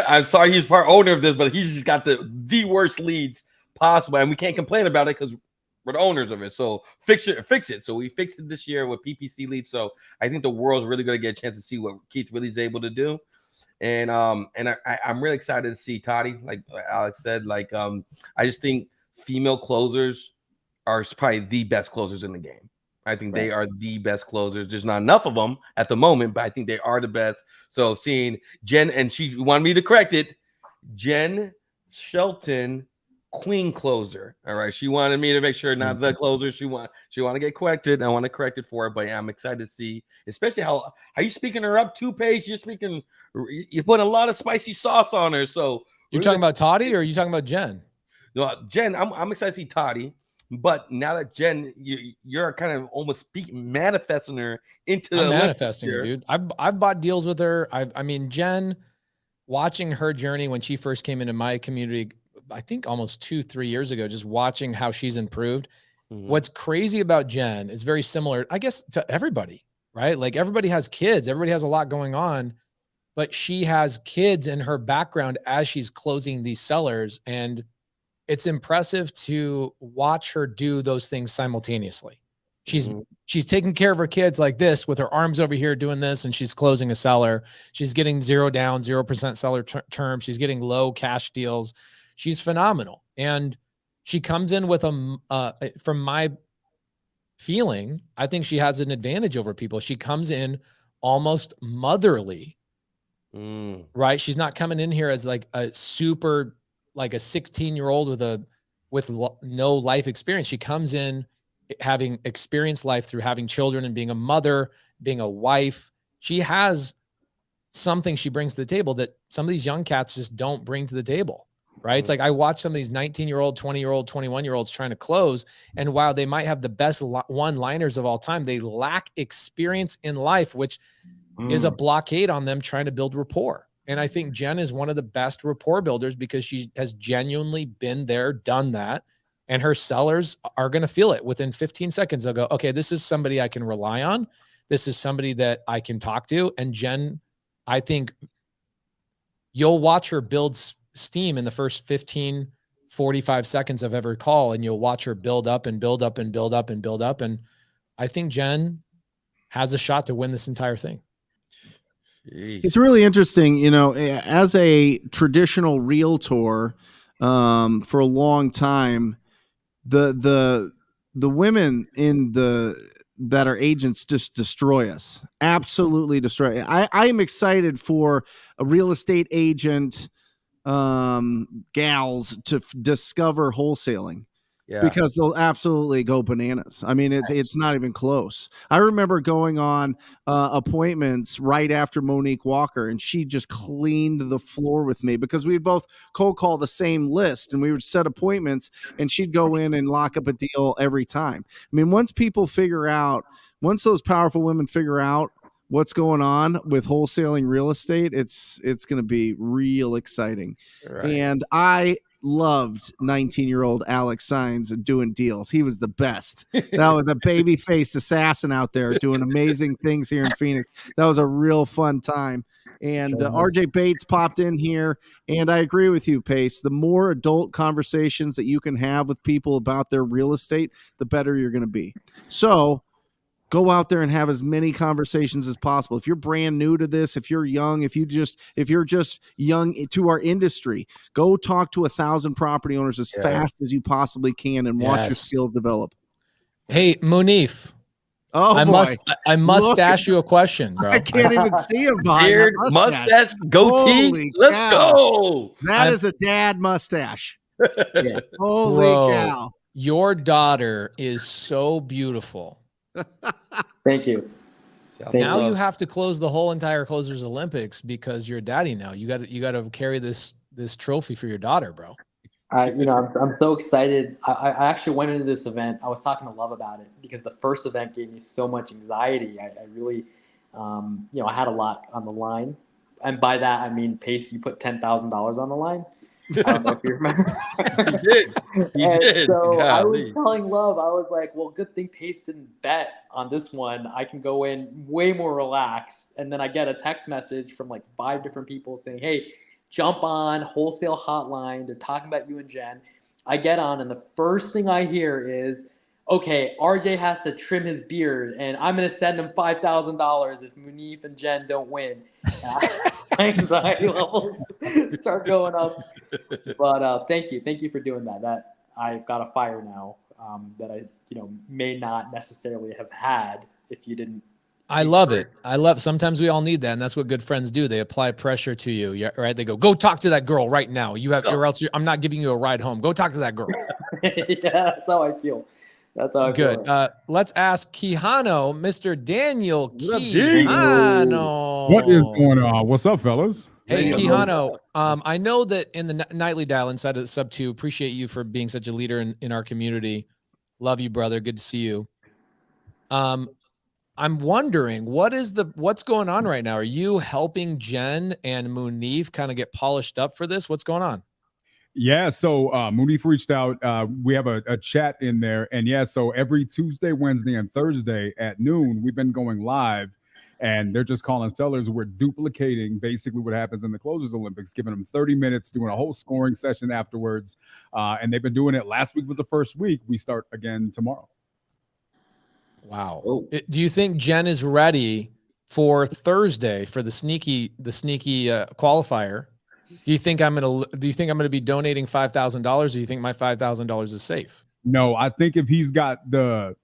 I'm sorry he's part owner of this, but he's just got the worst leads possible, and we can't complain about it because we're the owners of it. So fix it. So we fixed it this year with PPC leads. So I think the world's really going to get a chance to see what Keith really is able to do. And I'm really excited to see Toddy, like Alex said. Like I just think female closers are probably the best closers in the game. I think they are the best closers. There's not enough of them at the moment, but I think they are the best. So seeing Jen, and she wanted me to correct it, Jen Shelton, queen closer. All right. She wanted me to make sure not the closer. She want to get corrected. I want to correct it for her, but I'm excited to see, especially how you speaking her up 2 pace. You're putting a lot of spicy sauce on her. So You're talking about Toddy, or are you talking about Jen? No, Jen, I'm excited to see Toddy, but now that Jen, you're kind of almost manifesting her into the manifesting her, dude. I've bought deals with her. I mean, Jen, watching her journey when she first came into my community, I think almost 2-3 years ago, just watching how she's improved. What's crazy about Jen is very similar, I guess, to everybody, right? Like everybody has kids, everybody has a lot going on, but she has kids in her background as she's closing these sellers. And it's impressive to watch her do those things simultaneously. She's taking care of her kids like this with her arms over here doing this, and she's closing a seller. She's getting 0 down, 0% seller term. She's getting low cash deals. She's phenomenal. And she comes in with from my feeling, I think she has an advantage over people. She comes in almost motherly, right? She's not coming in here as like a super, like a 16-year-old with no life experience. She comes in having experienced life through having children and being a mother, being a wife. She has something she brings to the table that some of these young cats just don't bring to the table. Right. It's like I watch some of these 19-year-old, 20-year-old, 21-year-olds trying to close. And while they might have the best one-liners of all time, they lack experience in life, which is a blockade on them trying to build rapport. And I think Jen is one of the best rapport builders because she has genuinely been there, done that. And her sellers are going to feel it within 15 seconds. They'll go, okay, this is somebody I can rely on. This is somebody that I can talk to. And Jen, I think you'll watch her build steam in the first 15, 45 seconds of every call, and you'll watch her build up and build up and build up and build up. And I think Jen has a shot to win this entire thing. It's really interesting, you know, as a traditional realtor, for a long time, the women that are agents just destroy us, absolutely destroy. I am excited for a real estate agent, gals to discover wholesaling, because they'll absolutely go bananas. I mean, it's not even close. I remember going on appointments right after Monique Walker, and she just cleaned the floor with me because we'd both cold call the same list, and we would set appointments, and she'd go in and lock up a deal every time. I mean, once those powerful women figure out what's going on with wholesaling real estate, it's going to be real exciting. Right. And I loved 19-year-old Alex Saenz doing deals. He was the best. That was a baby-faced assassin out there doing amazing things here in Phoenix. That was a real fun time. And RJ Bates popped in here, and I agree with you, Pace. The more adult conversations that you can have with people about their real estate, the better you're going to be. So go out there and have as many conversations as possible. If you're brand new to this, if you're young, if you're just young to our industry, go talk to 1,000 property owners as fast as you possibly can and watch your skills develop. Hey, Munif. Oh, I must ask you a question, bro. I can't even see him behind beard, mustache, goatee. Holy Let's cow. go. That is a dad mustache. Holy cow. Your daughter is so beautiful. Thank you. Now you have to close the whole entire Closers Olympics because you're a daddy now. You got to carry this trophy for your daughter, bro. I'm so excited. I actually went into this event. I was talking to Love about it because the first event gave me so much anxiety. I really, I had a lot on the line, and by that I mean, Pace, you put $10,000 on the line. I don't know if you remember. You did. So God, I was telling Love, I was like, well, good thing Pace didn't bet on this one. I can go in way more relaxed. And then I get a text message from like 5 different people saying, hey, jump on Wholesale Hotline. They're talking about you and Jen. I get on, and the first thing I hear is, okay, RJ has to trim his beard, and I'm going to send him $5,000 if Munif and Jen don't win. Anxiety levels start going up. But thank you for doing that. That I've got a fire now that I may not necessarily have had if you didn't. I love it. Sometimes we all need that, and that's what good friends do. They apply pressure to you. Yeah, right? They go talk to that girl right now. Or else I'm not giving you a ride home. Go talk to that girl. Yeah, that's how I feel. That's how I Good. feel. Let's ask Quijano, Mr. Daniel What up, G? Quijano. What is going on? What's up, fellas? Hey, Hey, Quijano, I know that in the nightly dial inside of the sub 2, appreciate you for being such a leader in our community. Love you, brother. Good to see you. I'm wondering what's going on right now? Are you helping Jen and Munif kind of get polished up for this? What's going on? Yeah, so Munif reached out. We have a chat in there. And yeah, so every Tuesday, Wednesday, and Thursday at noon, we've been going live. And they're just calling sellers. We're duplicating basically what happens in the Closers Olympics, giving them 30 minutes, doing a whole scoring session afterwards. And they've been doing it. Last week was the first week. We start again tomorrow. Wow. Oh. Do you think Jen is ready for Thursday for the sneaky qualifier? Do you think I'm gonna be donating $5,000? Or do you think my $5,000 is safe? No, I think if he's got the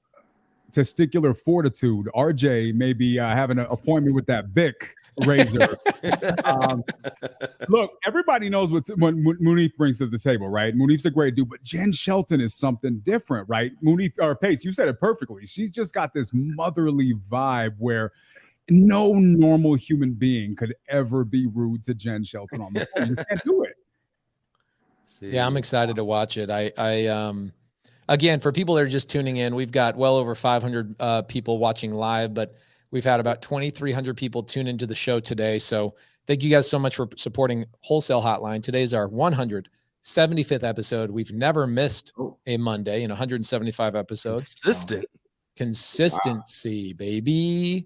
testicular fortitude, RJ may be having an appointment with that Bic razor. Look, everybody knows what Munif brings to the table, right? Munif's a great dude, but Jen Shelton is something different, right? Munif, or Pace, you said it perfectly. She's just got this motherly vibe where no normal human being could ever be rude to Jen Shelton on the phone. You can't do it. Yeah, I'm excited to watch it. Again, for people that are just tuning in, we've got well over 500 people watching live, but we've had about 2,300 people tune into the show today. So thank you guys so much for supporting Wholesale Hotline. Today's our 175th episode. We've never missed a Monday in 175 episodes. Consistency, baby.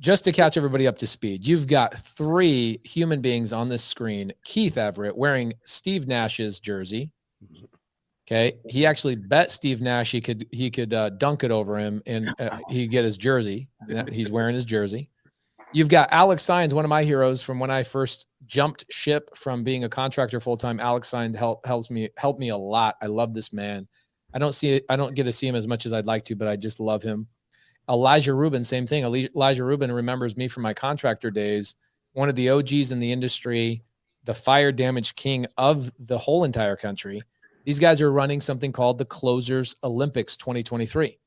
Just to catch everybody up to speed, you've got 3 human beings on this screen. Keith Everett wearing Steve Nash's jersey. Okay, he actually bet Steve Nash he could dunk it over him and he'd get his jersey. He's wearing his jersey. You've got Alex Sines, one of my heroes from when I first jumped ship from being a contractor full time. Alex Sines helped me a lot. I love this man. I don't get to see him as much as I'd like to, but I just love him. Elijah Rubin, same thing. Elijah Rubin remembers me from my contractor days. One of the OGs in the industry, the fire damage king of the whole entire country. These guys are running something called the Closers Olympics 2023.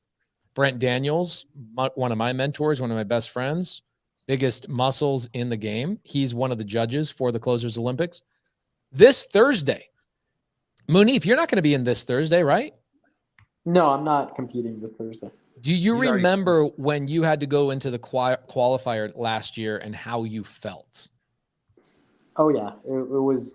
Brent Daniels, one of my mentors, one of my best friends, biggest muscles in the game. He's one of the judges for the Closers Olympics. This Thursday, Munif, you're not going to be in this Thursday, right? No, I'm not competing this Thursday. Do you remember when you had to go into the qualifier last year and how you felt? Oh yeah, it was.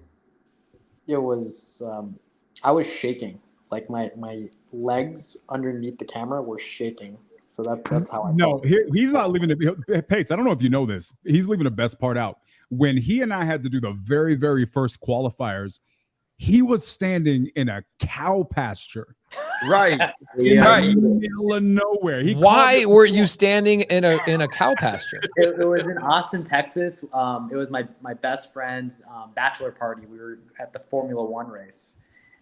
I was shaking. Like my legs underneath the camera were shaking. So that's how I felt. He's not leaving the Pace. I don't know if you know this. He's leaving the best part out. When he and I had to do the very, very first qualifiers, he was standing in a cow pasture. Right. In the middle of nowhere. Why were you standing in a cow pasture? It was in Austin, Texas. It was my best friend's bachelor party. We were at the Formula One race.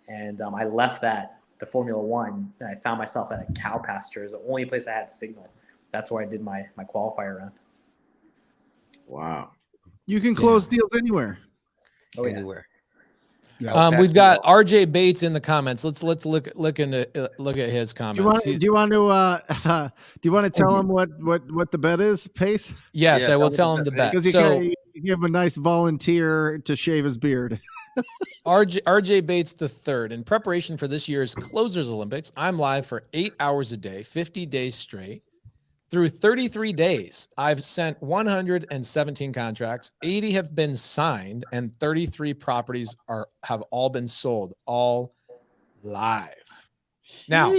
And I left the Formula One, and I found myself at a cow pasture. It was the only place I had signal. That's where I did my qualifier run. Wow. You can close deals anywhere. Oh, yeah. Anywhere. We've got RJ Bates in the comments. Let's look at his comments. Do you want to tell him what the bet is, Pace? Yes, I will tell him the bet. Because you give him a nice volunteer to shave his beard. RJ Bates III. In preparation for this year's Closers Olympics, I'm live for 8 hours a day, 50 days straight. Through 33 days, I've sent 117 contracts, 80 have been signed, and 33 properties have all been sold, all live. Now,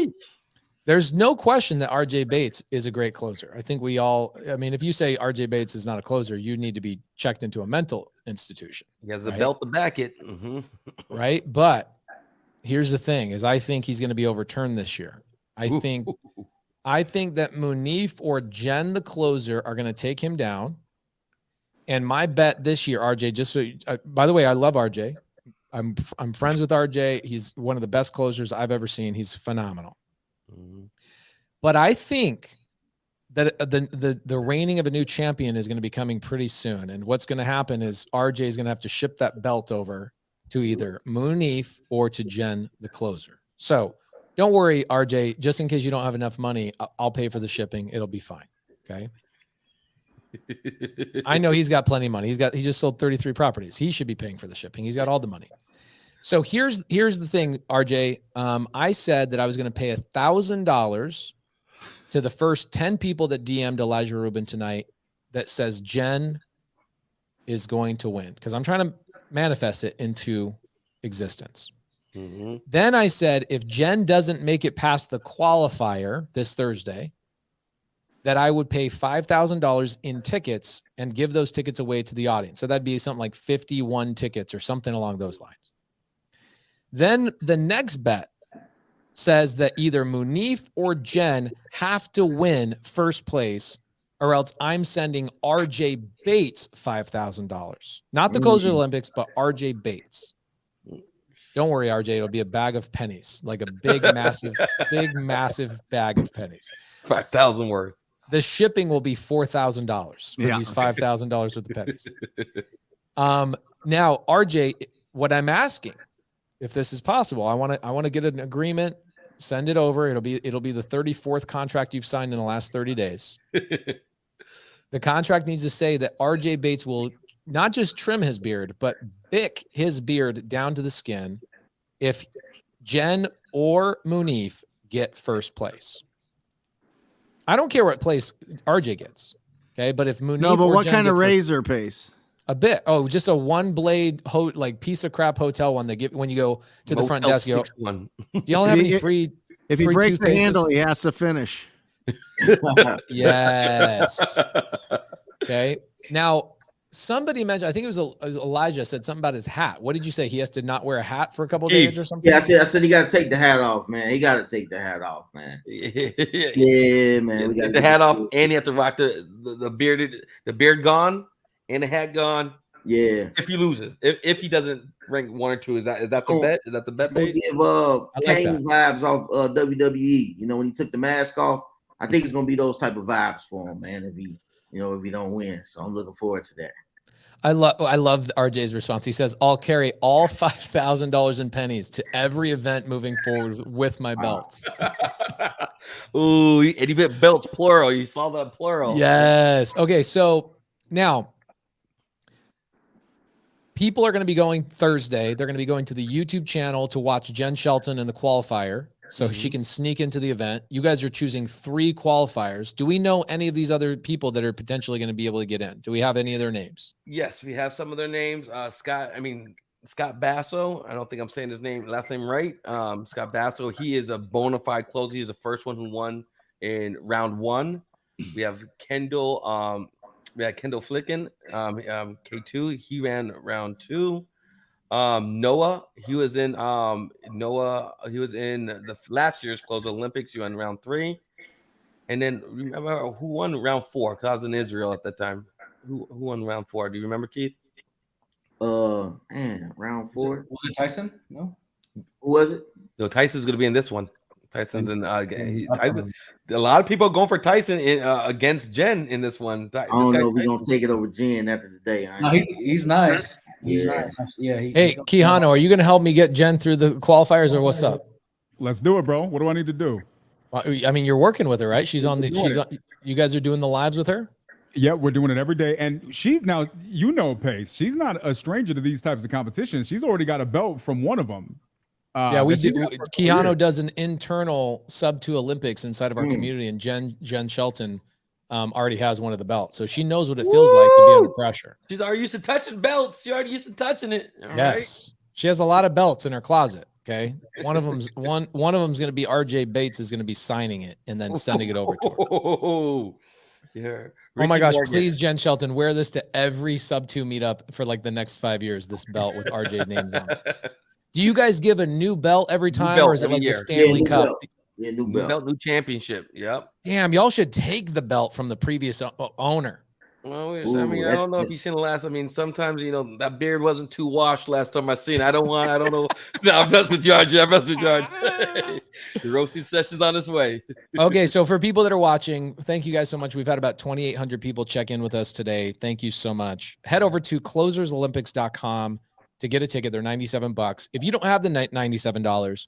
there's no question that RJ Bates is a great closer. I think if you say RJ Bates is not a closer, you need to be checked into a mental institution. He has a belt to back it. Right? But here's the thing, is I think he's going to be overturned this year. I think that Munif or Jen, the closer, are going to take him down. And my bet this year, RJ, by the way, I love RJ. I'm friends with RJ. He's one of the best closers I've ever seen. He's phenomenal. But I think that the reigning of a new champion is going to be coming pretty soon. And what's going to happen is RJ is going to have to ship that belt over to either Munif or to Jen, the closer. So Don't worry, RJ. Just in case you don't have enough money, I'll pay for the shipping. It'll be fine. Okay. I know he's got plenty of money. He just sold 33 properties. He should be paying for the shipping. He's got all the money. So here's the thing, RJ. I said that I was going to pay $1,000 to the first 10 people that DM'd Elijah Rubin tonight that says Jen is going to win, because I'm trying to manifest it into existence. Mm-hmm. Then I said, if Jen doesn't make it past the qualifier this Thursday, that I would pay $5,000 in tickets and give those tickets away to the audience. So that'd be something like 51 tickets or something along those lines. Then the next bet says that either Munif or Jen have to win first place, or else I'm sending RJ Bates $5,000. Not the Closer Olympics, but RJ Bates. Don't worry, RJ. It'll be a bag of pennies, like a big, massive bag of pennies. 5,000 worth. The shipping will be $4,000 for these $5,000 worth of pennies. Now, RJ, what I'm asking, if this is possible, I want to get an agreement, send it over. It'll be the 34th contract you've signed in the last 30 days. The contract needs to say that RJ Bates will not just trim his beard, but bick his beard down to the skin if Jen or Munif get first place. I don't care what place RJ gets. Okay. But if Munif but or what Jen kind of get razor pace? A bit. Oh, just a one blade like piece of crap hotel one they give when you go to the front desk. You go, do y'all have any free? If he free breaks the toothpastes? handle, he has to finish. Yes. Okay. Now, somebody mentioned, I think it was Elijah said something about his hat. What did you say? He has to not wear a hat for a couple of days or something? Yeah, I said he got to take the hat off, man. He got to take the hat off, man. Yeah, man. We got get the hat off, and you have to rock the beard gone and the hat gone. Yeah. If he loses, if he doesn't rank 1 or 2, is that the bet? Is that the bet? Give Kane vibes off WWE. You know, when he took the mask off, I think it's gonna be those type of vibes for him, man. If he don't win, so I'm looking forward to that. I love RJ's response. He says, "I'll carry all $5,000 in pennies to every event moving forward with my belts." Ooh, and he bet belts plural. You saw that plural. Yes. Okay. So now, people are going to be going Thursday. They're going to be going to the YouTube channel to watch Jen Shelton in the qualifier, so she can sneak into the event. You guys are choosing 3 qualifiers. Do we know any of these other people that are potentially going to be able to get in? Do we have any of their names? Yes, we have some of their names. Scott Basso. I don't think I'm saying his last name right. Scott Basso. He is a bona fide closer. He's the first one who won in round 1. We have Kendall. We had Kendall Flicken, K2. He ran round 2. Noah, he was in the last year's Closer Olympics. He won round 3. And then remember who won round 4? Because I was in Israel at that time. Who won round 4? Do you remember, Keith? Round 4. Was it Tyson? No. Who was it? No, Tyson's going to be in this one. Tyson's in. Tyson, a lot of people are going for Tyson against Jen in this one. I don't know if we're going to take it over Jen after the day. No, he's nice. Yeah. Hey, Quijano, are you going to help me get Jen through the qualifiers, or what's up? Let's do it, bro. What do I need to do? I mean, you're working with her, right? You guys are doing the lives with her? Yeah, we're doing it every day. And she's now, Pace, she's not a stranger to these types of competitions. She's already got a belt from one of them. Yeah, we do. Quijano does an internal subto Olympics inside of our community, and Jen Shelton already has one of the belts, so she knows what it feels like to be under pressure. She's already used to touching belts. She already used to touching it. Yes, she has a lot of belts in her closet. Okay, one of them's going to be RJ Bates is going to be signing it and then sending it over to her. Yeah. Oh my gosh, please, Jen Shelton, wear this to every subto meetup for like the next 5 years. This belt with RJ names on it. Do you guys give a new belt every time, or is it like the Stanley Cup? Yeah, new belt, new championship. Yep. Damn, y'all should take the belt from the previous owner. Well, I don't know if you've seen the last. Sometimes that beard wasn't too washed last time I seen. I don't know. No, I'm messing with George. The roasting session's on its way. Okay, so for people that are watching, thank you guys so much. We've had about 2,800 people check in with us today. Thank you so much. Head over to closersolympics.com to get a ticket. They're $97. If you don't have the $97,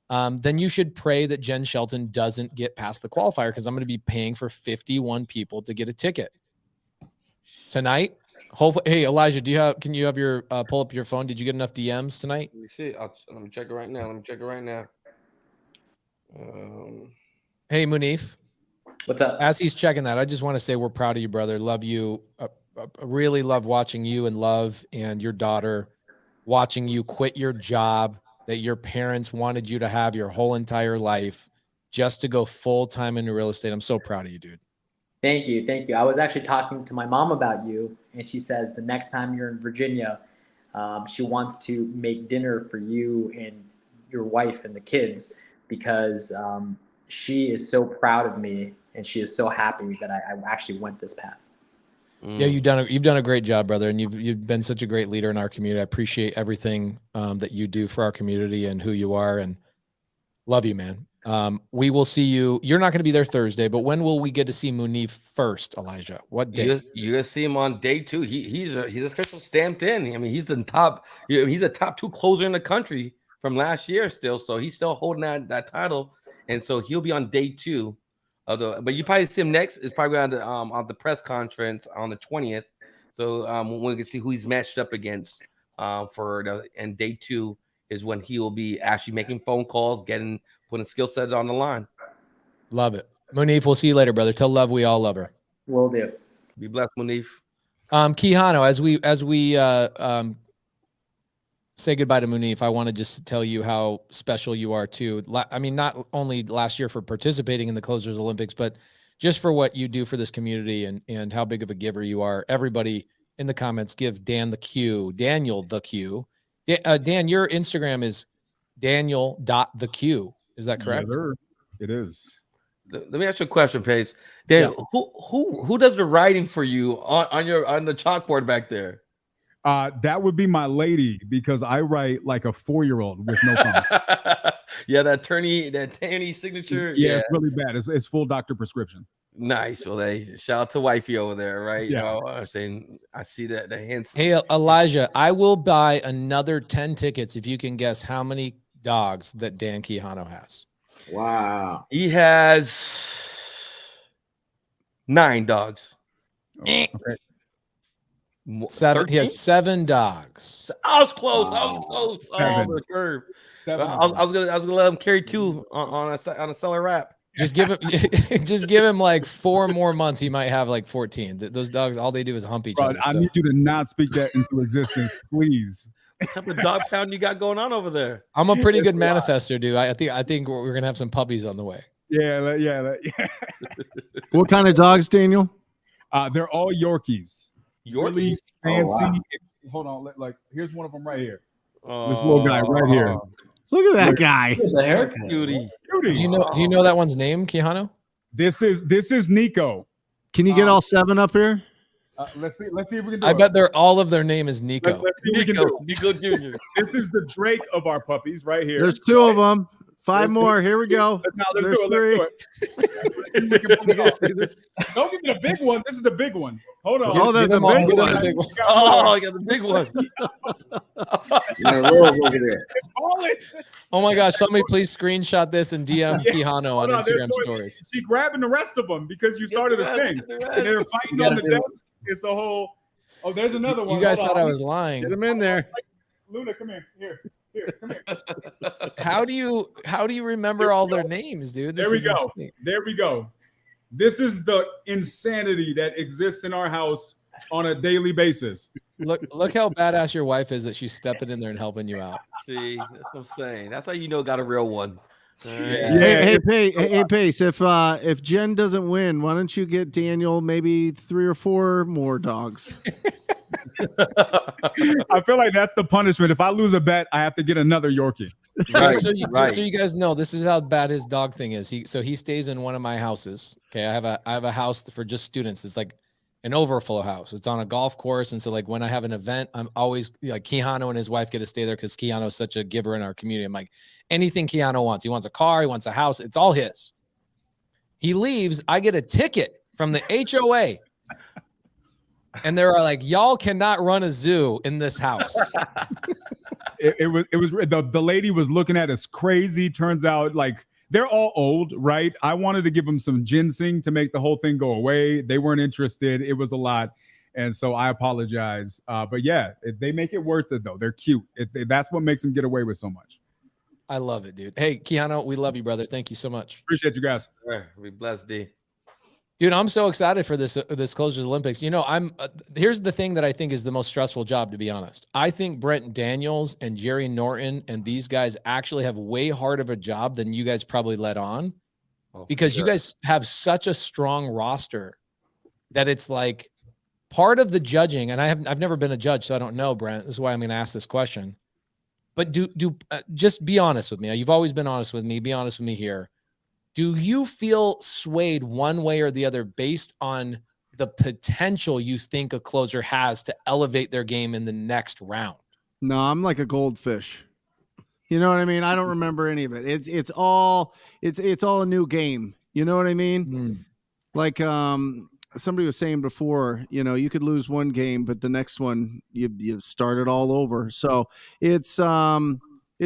then you should pray that Jen Shelton doesn't get past the qualifier, because I'm going to be paying for 51 people to get a ticket tonight. Hopefully, hey Elijah, can you have your pull up your phone? Did you get enough DMs tonight? Let me see. Let me check it right now. Hey Munif, What's up? as he's checking that, I just want to say we're proud of you, brother. Love you. Really love watching you and Love and your daughter, watching you quit your job that your parents wanted you to have your whole entire life just to go full time into real estate. I'm so proud of you, dude. Thank you. Thank you. I was actually talking to my mom about you, and she says the next time you're in Virginia, she wants to make dinner for you and your wife and the kids, because she is so proud of me and she is so happy that I actually went this path. Yeah, you've done a great job, brother, and you've been such a great leader in our community. I appreciate everything that you do for our community and who you are, and love you, man. We will see you. You're not going to be there Thursday, but when will we get to see Munif first, Elijah? What day? You're gonna see him on day 2. He's official stamped in. I mean, he's the top. He's a top 2 closer in the country from last year still. So he's still holding that title, and so he'll be on day 2 of the. But you probably see him next. It's probably on the press conference on the 20th. So when we can see who he's matched up against and day 2 is when he will be actually making phone calls, putting skill sets on the line. Love it. Munif, we'll see you later, brother. Tell Love we all love her. Will do. Be blessed, Munif. Quijano, as we say goodbye to Munif, I want to just tell you how special you are too. I mean, not only last year for participating in the Closers Olympics, but just for what you do for this community and how big of a giver you are. Everybody in the comments, give Daniel the Q. Dan, your Instagram is Daniel.theq. Is that correct? Yeah, it is. Let me ask you a question, Pace. Dan, yeah. Who does the writing for you on the chalkboard back there? That would be my lady, because I write like a 4-year-old with no phone. Yeah, that attorney signature. Yeah, it's really bad. It's full doctor prescription. Nice. Well, shout out to wifey over there, right? Yeah. I'm saying I see that the hints. Hey, Elijah, I will buy another 10 tickets if you can guess how many dogs that Dan Quijano has. Wow. He has 9 dogs. Okay. 7. 13? He has 7 dogs. I was close. Oh, the curve. I was gonna let him carry 2 on a seller wrap. Just give him like 4 more months. He might have like 14. Those dogs, all they do is hump each other. I need you to not speak that into existence, please. What type of dog pound you got going on over there? I'm a pretty good manifester, dude. I think we're gonna have some puppies on the way. Yeah. What kind of dogs, Daniel? They're all Yorkies. Yorkies? Fancy. Oh, wow. Hold on. Like, here's one of them right here. This little guy right here. Look at that guy. The haircut. Beauty. Do you know that one's name, Quijano? This is Nico. Can you get all 7 up here? Let's see if we can do I it. bet all of their name is Nico. Let's see if we can do it. Nico Jr. This is the Drake of our puppies right here. There's 2 of them. 5 more. Here we go. Let's There's do 3. Let's do it. Don't give me the big one. This is the big one. Hold on. Oh, that's the big one. Oh, I got the big one. Over there. Oh my gosh! Somebody please screenshot this and DM Quijano on Instagram stories. She's grabbing the rest of them because you started a thing. And they're fighting on the desk. It's a whole. Oh, there's another one. You guys thought I was lying. Get him in there. Luna, come here. Here, come here. How do you remember all their names, dude? There we go. There we go. This is the insanity that exists in our house on a daily basis. Look how badass your wife is that she's stepping in there and helping you out. See, that's what I'm saying. That's how you know got a real one. Hey, Pace. If Jen doesn't win, why don't you get Daniel maybe 3 or 4 more dogs? I feel like that's the punishment. If I lose a bet, I have to get another Yorkie. Right, just so you guys know, this is how bad his dog thing is. He stays in one of my houses. Okay, I have a house for just students. It's like an overflow house. It's on a golf course, and so like when I have an event, I'm always like Quijano and his wife get to stay there because Quijano is such a giver in our community. I'm like, anything Quijano wants. He wants a car. He wants a house. It's all his. He leaves. I get a ticket from the HOA. And they're like, y'all cannot run a zoo in this house. the lady was looking at us crazy. Turns out like they're all old, right? I wanted to give them some ginseng to make the whole thing go away. They weren't interested. It was a lot. And so I apologize. But yeah, they make it worth it though. They're cute. That's what makes them get away with so much. I love it, dude. Hey, Keanu, we love you, brother. Thank you so much. Appreciate you guys. We blessed, D. Dude, I'm so excited for this Closers Olympics. You know, here's the thing that I think is the most stressful job, to be honest. I think Brent Daniels and Jerry Norton and these guys actually have way harder of a job than you guys probably let on, because you guys have such a strong roster that it's like part of the judging. And I've never been a judge, so I don't know, Brent. This is why I'm going to ask this question. But just be honest with me. You've always been honest with me. Be honest with me here. Do you feel swayed one way or the other based on the potential you think a closer has to elevate their game in the next round? No, I'm like a goldfish. You know what I mean? I don't remember any of it. It's all a new game. You know what I mean? Like somebody was saying before, you know, you could lose one game, but the next one you start it all over. So it's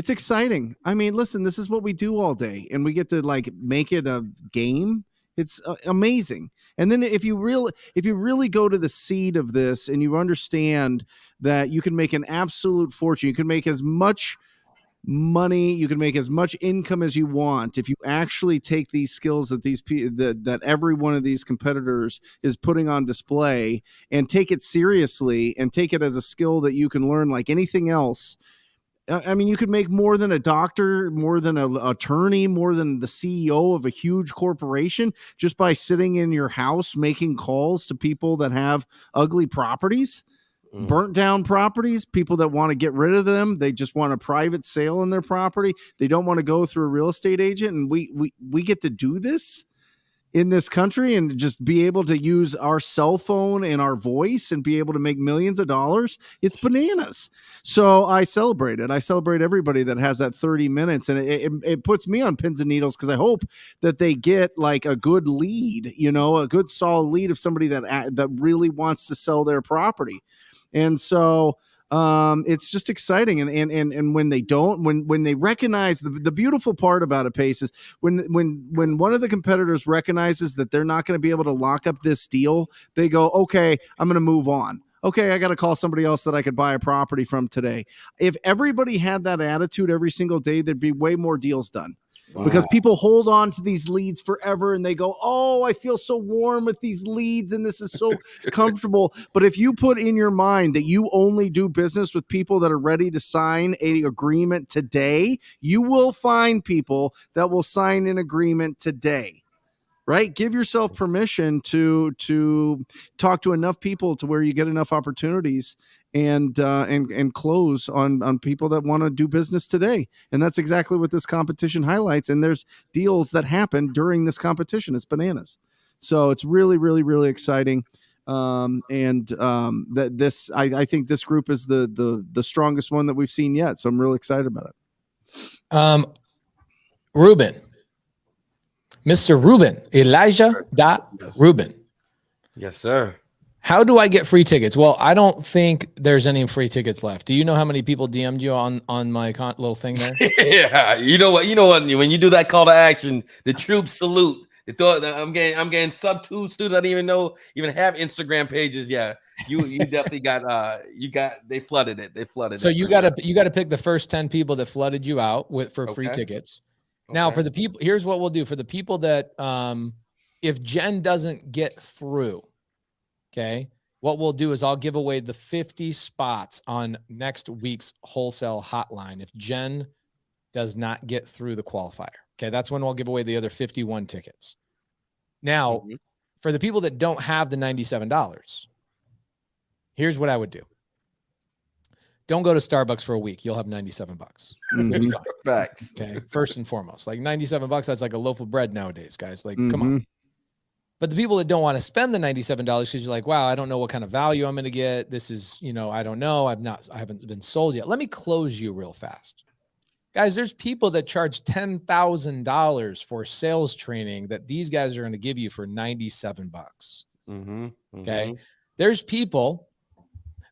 exciting. I mean, listen, this is what we do all day, and we get to like make it a game. It's amazing. And then if you really go to the seed of this and you understand that you can make an absolute fortune, you can make as much money, you can make as much income as you want if you actually take these skills that that every one of these competitors is putting on display and take it seriously and take it as a skill that you can learn like anything else. I mean, you could make more than a doctor, more than an attorney, more than the CEO of a huge corporation just by sitting in your house making calls to people that have ugly properties, burnt down properties, people that want to get rid of them. They just want a private sale in their property. They don't want to go through a real estate agent. And we get to do this in this country and just be able to use our cell phone and our voice and be able to make millions of dollars. It's bananas. So I celebrate it. I celebrate everybody that has that 30 minutes, and it puts me on pins and needles because I hope that they get like a good lead, you know, a good solid lead of somebody that really wants to sell their property. And so it's just exciting. And when they don't, when they recognize the beautiful part about it, Pace, is when one of the competitors recognizes that they're not going to be able to lock up this deal, they go, okay, I'm going to move on. Okay, I got to call somebody else that I could buy a property from today. If everybody had that attitude every single day, there'd be way more deals done. Wow. Because people hold on to these leads forever and they go, oh, I feel so warm with these leads and this is so comfortable. But if you put in your mind that you only do business with people that are ready to sign an agreement today, you will find people that will sign an agreement today. Right? Give yourself permission to talk to enough people to where you get enough opportunities and close on people that want to do business today. And that's exactly what this competition highlights. And there's deals that happen during this competition. It's bananas. So it's really, really, really exciting. I think this group is the strongest one that we've seen yet. So I'm really excited about it. Ruben. Mr. Ruben, Elijah.Ruben. Yes, sir. How do I get free tickets? Well, I don't think there's any free tickets left. Do you know how many people DM'd you on my little thing there? Yeah, you know what? When you do that call to action, the troops salute. They thought I'm getting subto students. I didn't even have Instagram pages. Yeah, you definitely they flooded it. They flooded. So it. you got to pick the first 10 people that flooded you out for free tickets. Now, for the people, here's what we'll do. For the people that, if Jen doesn't get through, okay, what we'll do is I'll give away the 50 spots on next week's Wholesale Hotline if Jen does not get through the qualifier. Okay, that's when we'll give away the other 51 tickets. Now, for the people that don't have the $97, here's what I would do. Don't go to Starbucks for a week. You'll have $97. You'll be fine. Facts. Okay. First and foremost, like $97, that's like a loaf of bread nowadays, guys. Like, come on. But the people that don't want to spend the $97 because you're like, wow, I don't know what kind of value I'm going to get. This is, I don't know. I haven't been sold yet. Let me close you real fast. Guys, there's people that charge $10,000 for sales training that these guys are going to give you for $97. Okay. There's people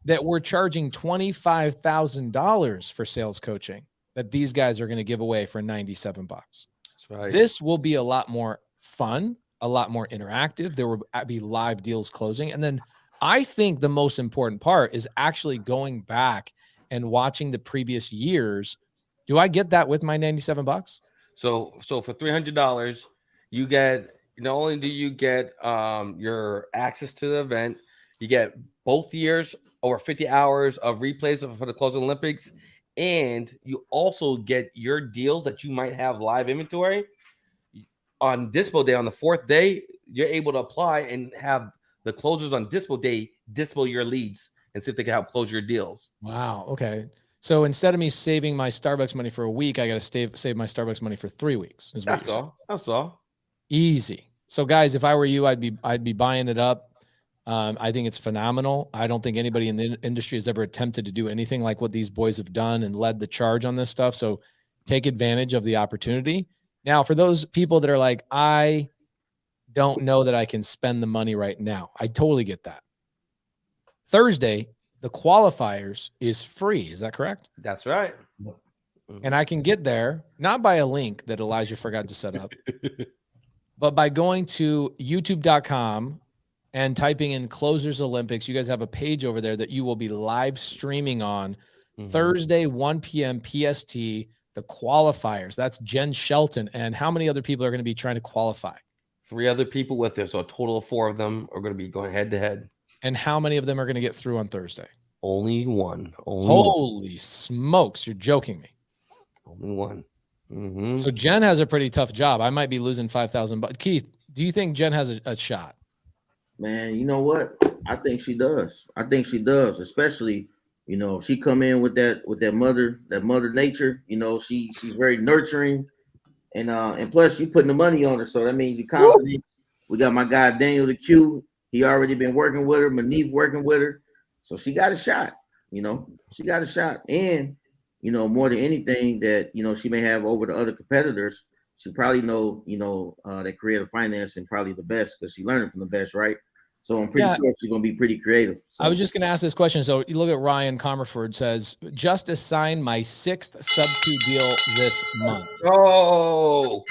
that we're charging $25,000 for sales coaching that these guys are going to give away for 97 bucks. That's right. This will be a lot more fun, a lot more interactive. There will be live deals closing. And then I think the most important part is actually going back and watching the previous years. Do I get that with my 97 bucks? So for $300, you get, not only do you get your access to the event, you get both years over 50 hours of replays for the closing Olympics, and you also get your deals that you might have live inventory on Dispo Day. On the 4th day, you're able to apply and have the closers on Dispo Day dispo your leads and see if they can help close your deals. Wow. Okay. So instead of me saving my Starbucks money for a week, I got to save my Starbucks money for 3 weeks. That's all. That's all. Easy. So guys, if I were you, I'd be buying it up. I think it's phenomenal. I don't think anybody in the industry has ever attempted to do anything like what these boys have done and led the charge on this stuff. So take advantage of the opportunity. Now, for those people that are like, I don't know that I can spend the money right now, I totally get that. Thursday, the qualifiers is free. Is that correct? That's right. And I can get there, not by a link that Elijah forgot to set up, but by going to youtube.com and typing in Closers Olympics. You guys have a page over there that you will be live streaming on Thursday, 1 p.m. PST, the qualifiers. That's Jen Shelton. And how many other people are going to be trying to qualify? 3 other people with her. So a total of 4 of them are going to be going head to head. And how many of them are going to get through on Thursday? Only one. Holy smokes. You're joking me. Only one. So Jen has a pretty tough job. I might be losing 5,000. But Keith, do you think Jen has a shot? Man, you know what? I think she does. I think she does, especially, you know, if she come in with that mother nature, you know, she's very nurturing, and plus you putting the money on her, so that means you're confident. We got my guy Daniel the Q. He already been working with her, Manif working with her, so she got a shot. You know, she got a shot, and you know, more than anything that you know she may have over the other competitors, she probably know that creative financing probably the best because she learned from the best, right? So I'm pretty sure she's going to be pretty creative. So. I was just going to ask this question. So you look at Ryan Comerford says, just assigned my 6th sub-2 deal this month. Oh,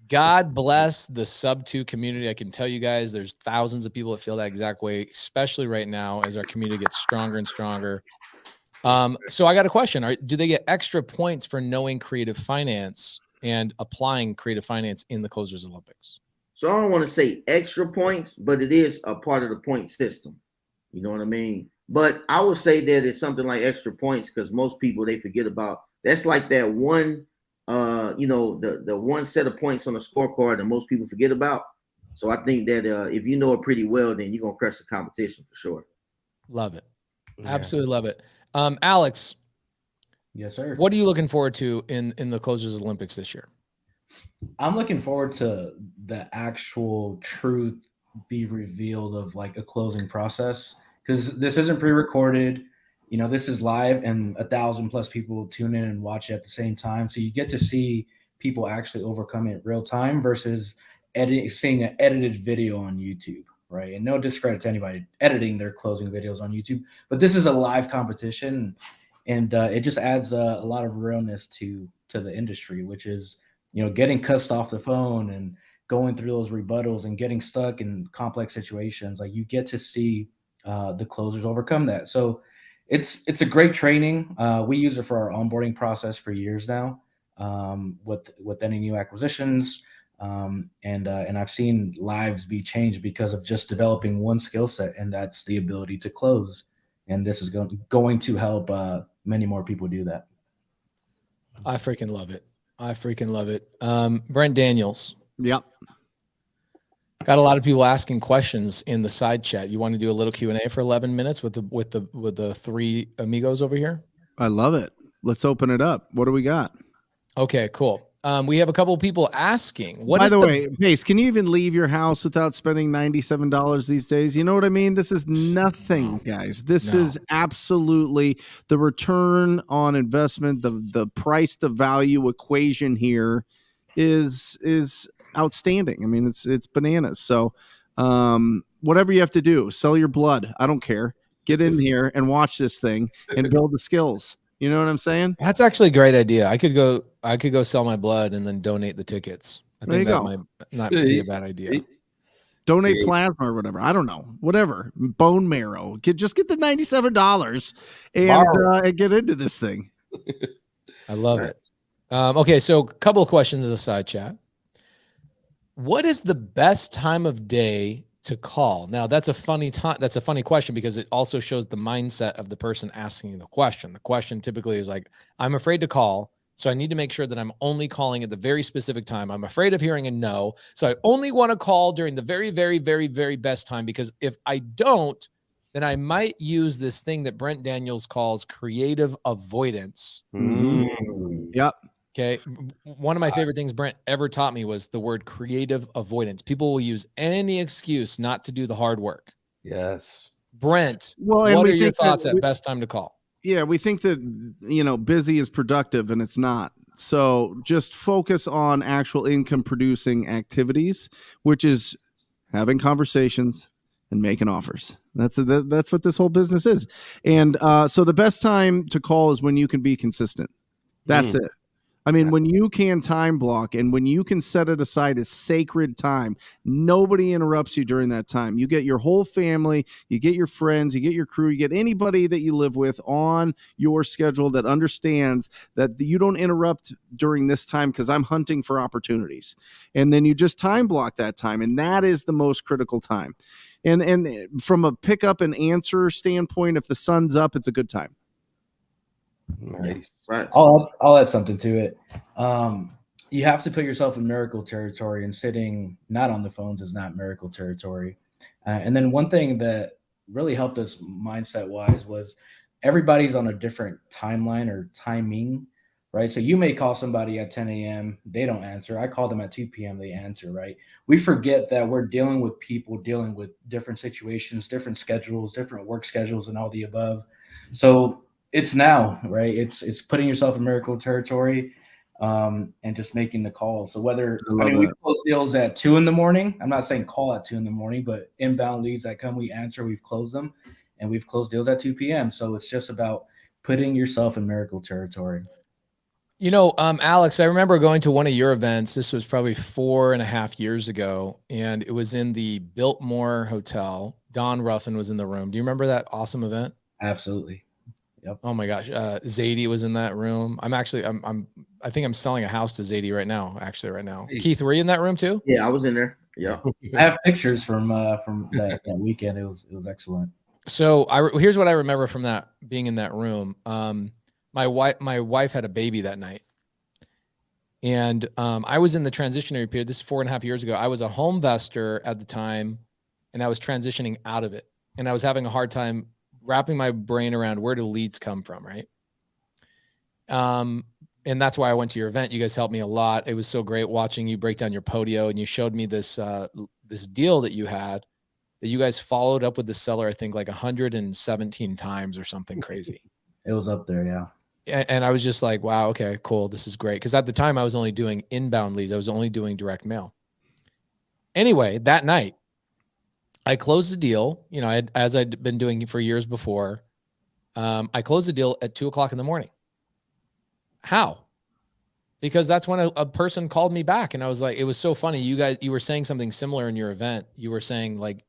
God bless the sub-2 community. I can tell you guys, there's thousands of people that feel that exact way, especially right now as our community gets stronger and stronger. So I got a question. Do they get extra points for knowing creative finance and applying creative finance in the Closers Olympics? So I don't want to say extra points, but it is a part of the point system. You know what I mean? But I would say that it's something like extra points because most people, they forget about. That's like that one, the one set of points on the scorecard that most people forget about. So I think that if you know it pretty well, then you're going to crush the competition for sure. Love it. Yeah. Absolutely love it. Alex. Yes, sir. What are you looking forward to in the Closers Olympics this year? I'm looking forward to the actual truth be revealed of like a closing process, because this isn't pre-recorded. You know, this is live and 1,000+ people tune in and watch it at the same time. So you get to see people actually overcome it real time versus seeing an edited video on YouTube, right? And no discredit to anybody editing their closing videos on YouTube, but this is a live competition, and it just adds a lot of realness to the industry, which is, you know, getting cussed off the phone and going through those rebuttals and getting stuck in complex situations. Like, you get to see the closers overcome that. So it's a great training. We use it for our onboarding process for years now, with any new acquisitions. And I've seen lives be changed because of just developing one skill set, and that's the ability to close. And this is going to help many more people do that. I freaking love it. I freaking love it. Brent Daniels. Yep. Got a lot of people asking questions in the side chat. You want to do a little Q&A for 11 minutes with the 3 amigos over here? I love it. Let's open it up. What do we got? Okay, cool. We have a couple of people asking. By the way, Pace, can you even leave your house without spending $97 these days? You know what I mean? This is nothing, guys. This is absolutely the return on investment. The price to value equation here is outstanding. I mean, it's bananas. So whatever you have to do, sell your blood. I don't care. get in here and watch this thing and build the skills. You know what I'm saying? That's actually a great idea. I could go sell my blood and then donate the tickets. I There think you that go. might not be a bad idea. Donate plasma or whatever. I don't know. Whatever. Bone marrow. Just get the $97 and get into this thing. I love it. Okay, so a couple of questions in the side chat. What is the best time of day to call? Now, that's a funny question because it also shows the mindset of the person asking the question. The question typically is like, I'm afraid to call, so I need to make sure that I'm only calling at the very specific time. I'm afraid of hearing a no, so I only want to call during the very, very, very, very best time, because if I don't, then I might use this thing that Brent Daniels calls creative avoidance. Yep. Okay. One of my favorite things Brent ever taught me was the word creative avoidance. People will use any excuse not to do the hard work. Yes. Brent, Well, and what we are your think that thoughts at best time to call? Yeah, we think that, busy is productive, and it's not. So just focus on actual income producing activities, which is having conversations and making offers. That's what this whole business is. And so the best time to call is when you can be consistent. That's it. I mean, when you can time block and when you can set it aside as sacred time, nobody interrupts you during that time. You get your whole family, you get your friends, you get your crew, you get anybody that you live with on your schedule that understands that you don't interrupt during this time because I'm hunting for opportunities. And then you just time block that time. And that is the most critical time. And from a pickup and answer standpoint, if the sun's up, it's a good time. Nice. Right. I'll add something to it. You have to put yourself in miracle territory, and sitting not on the phones is not miracle territory. And then one thing that really helped us mindset wise was everybody's on a different timeline or timing, right? So you may call somebody at 10 a.m. They don't answer. I call them at 2 p.m. They answer, right? We forget that we're dealing with people dealing with different situations, different schedules, different work schedules, and all the above. So it's now, right? It's putting yourself in miracle territory, and just making the calls. So we close deals at 2 a.m. I'm not saying call at 2 a.m, but inbound leads that come, we answer, we've closed them, and we've closed deals at 2 p.m. So it's just about putting yourself in miracle territory. Alex, I remember going to one of your events. This was probably 4.5 years ago, and it was in the Biltmore Hotel. Don Ruffin was in the room. Do you remember that awesome event? Absolutely. Yep. Oh my gosh. Zadie was in that room. I think I'm selling a house to Zadie right now. Hey. Keith, were you in that room too? Yeah, I was in there. Yeah. I have pictures from that weekend. It was excellent. So here's what I remember from that, being in that room. My wife had a baby that night, and I was in the transitionary period. This is 4.5 years ago. I was a home investor at the time, and I was transitioning out of it, and I was having a hard time wrapping my brain around where do leads come from, right? And that's why I went to your event. You guys helped me a lot. It was so great watching you break down your podio, and you showed me this deal that you had, that you guys followed up with the seller, I think like 117 times or something crazy. It was up there, yeah. And I was just like, wow, okay, cool. This is great. Because at the time I was only doing inbound leads. I was only doing direct mail. Anyway, that night, I closed the deal, as I'd been doing for years before. I closed the deal at 2 o'clock in the morning. How? Because that's when a person called me back, and I was like, it was so funny. You were saying something similar in your event. You were saying like,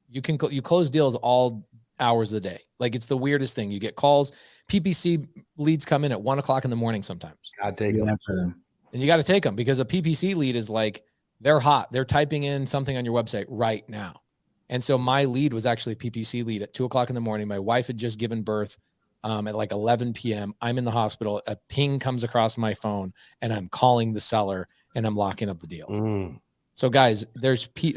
you close deals all hours of the day. Like, it's the weirdest thing. You get calls, PPC leads come in at 1 o'clock in the morning sometimes. I take them. And you got to take them, because a PPC lead is like, they're hot. They're typing in something on your website right now. And so my lead was actually a PPC lead at 2 o'clock in the morning. My wife had just given birth at like 11 p.m. I'm in the hospital. A ping comes across my phone, and I'm calling the seller, and I'm locking up the deal. So guys,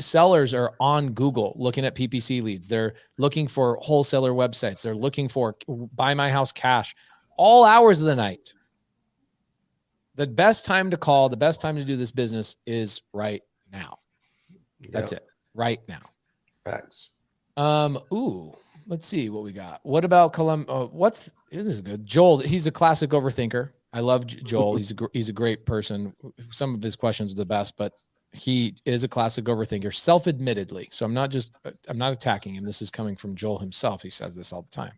sellers are on Google looking at PPC leads. They're looking for wholesaler websites. They're looking for buy my house cash, all hours of the night. The best time to call, the best time to do this business is right now. That's it. Right now. Facts. Let's see what we got. What about this is good. Joel, he's a classic overthinker. I love Joel. He's a great person. Some of his questions are the best, but He is a classic overthinker, self-admittedly. So I'm not attacking him. This is coming from Joel himself. He says this all the time.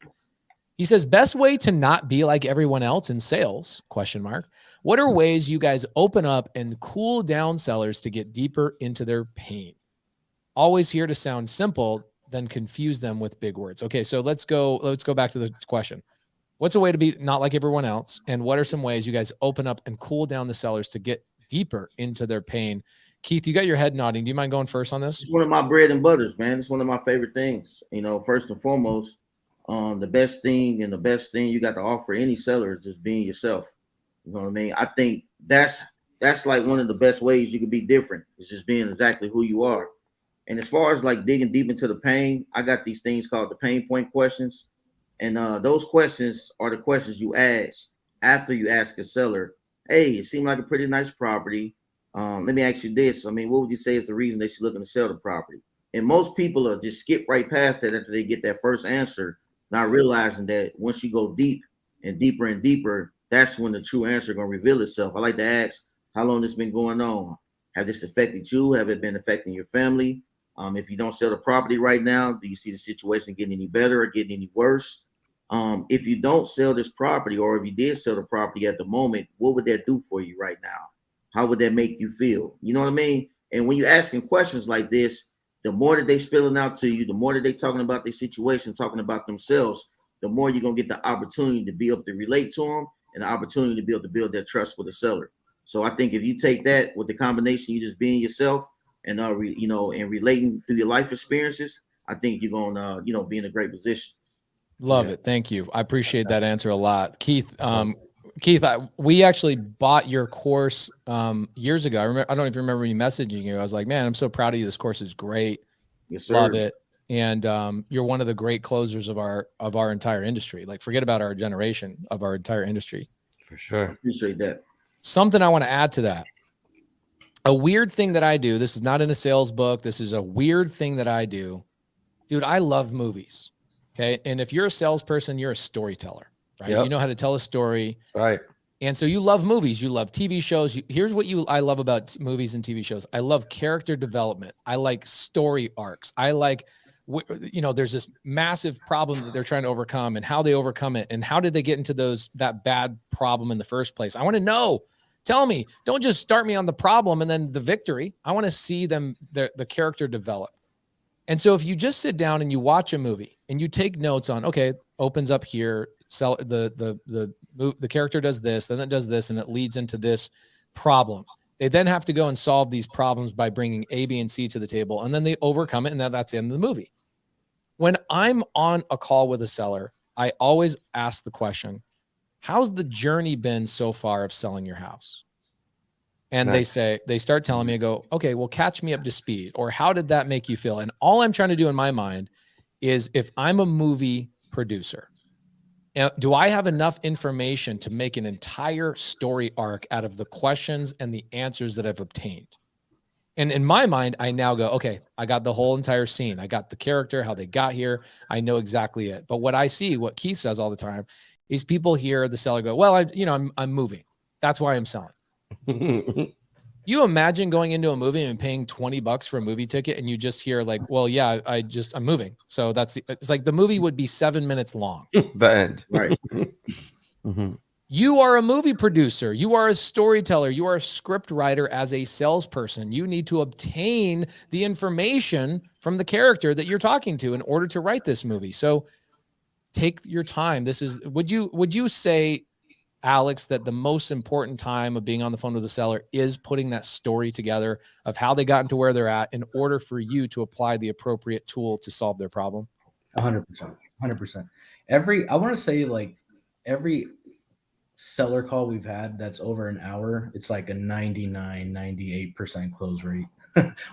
He says, best way to not be like everyone else in sales, ? What are ways you guys open up and cool down sellers to get deeper into their pain? Always here to sound simple, then confuse them with big words. Okay, so let's go back to the question. What's a way to be not like everyone else? And what are some ways you guys open up and cool down the sellers to get deeper into their pain? Keith, you got your head nodding. Do you mind going first on this? It's one of my bread and butters, man. It's one of my favorite things. You know, first and foremost, the best thing you got to offer any seller is just being yourself. You know what I mean? I think that's like one of the best ways you can be different. It's just being exactly who you are. And as far as like digging deep into the pain, I got these things called the pain point questions. And those questions are the questions you ask after you ask a seller, hey, it seemed like a pretty nice property. Let me ask you this. I mean, what would you say is the reason they should look to sell the property? And most people are just skip right past that after they get that first answer, not realizing that once you go deep and deeper, that's when the true answer going to reveal itself. I like to ask, how long this been going on? Have this affected you? Have it been affecting your family? If you don't sell the property right now, do you see the situation getting any better or getting any worse? If you don't sell this property, or if you did sell the property at the moment, what would that do for you right now? How would that make you feel? You know what I mean? And when you're asking questions like this, the more that they spilling out to you, the more that they talking about their situation, talking about themselves, the more you're going to get the opportunity to be able to relate to them and the opportunity to be able to build that trust with the seller. So I think if you take that with the combination, you just being yourself and, and relating through your life experiences, I think you're going to, be in a great position. Love it. Thank you. I appreciate that answer a lot. Keith, we actually bought your course years ago. I don't even remember me messaging you. I was like, man, I'm so proud of you. This course is great. Yes, sir. Love it. And you're one of the great closers of our entire industry. Like, forget about our generation, of our entire industry. For sure. Appreciate that. Something I want to add to that. A weird thing that I do, this is not in a sales book. This is a weird thing that I do. Dude, I love movies. Okay. And if you're a salesperson, you're a storyteller, right? Yep. You know how to tell a story. Right. And so you love movies, you love TV shows. Here's what I love about movies and TV shows. I love character development. I like story arcs. I like, there's this massive problem that they're trying to overcome and how they overcome it. And how did they get into that bad problem in the first place? I want to know. Tell me, don't just start me on the problem and then the victory. I want to see the character develop. And so if you just sit down and you watch a movie and you take notes on, okay, opens up here, the character does this, then it does this, and it leads into this problem. They then have to go and solve these problems by bringing A, B, and C to the table, and then they overcome it, and that's the end of the movie. When I'm on a call with a seller, I always ask the question, how's the journey been so far of selling your house? And Nice. they start telling me, I go, okay, well, catch me up to speed. Or how did that make you feel? And all I'm trying to do in my mind is, if I'm a movie producer, do I have enough information to make an entire story arc out of the questions and the answers that I've obtained? And in my mind, I now go, okay, I got the whole entire scene. I got the character, how they got here. I know exactly it. But what I see, what Keith says all the time, is people hear the seller go, well, I'm moving. That's why I'm selling. You imagine going into a movie and paying $20 for a movie ticket, and you just hear like, well, yeah, I'm moving. So it's like the movie would be 7 minutes long. The end. Right. You are a movie producer. You are a storyteller. You are a script writer. As a salesperson, you need to obtain the information from the character that you're talking to in order to write this movie. So take your time. Would you say, Alex, that the most important time of being on the phone with the seller is putting that story together of how they got into where they're at in order for you to apply the appropriate tool to solve their problem? 100%. I want to say, like, every seller call we've had that's over an hour, it's like a 98% close rate.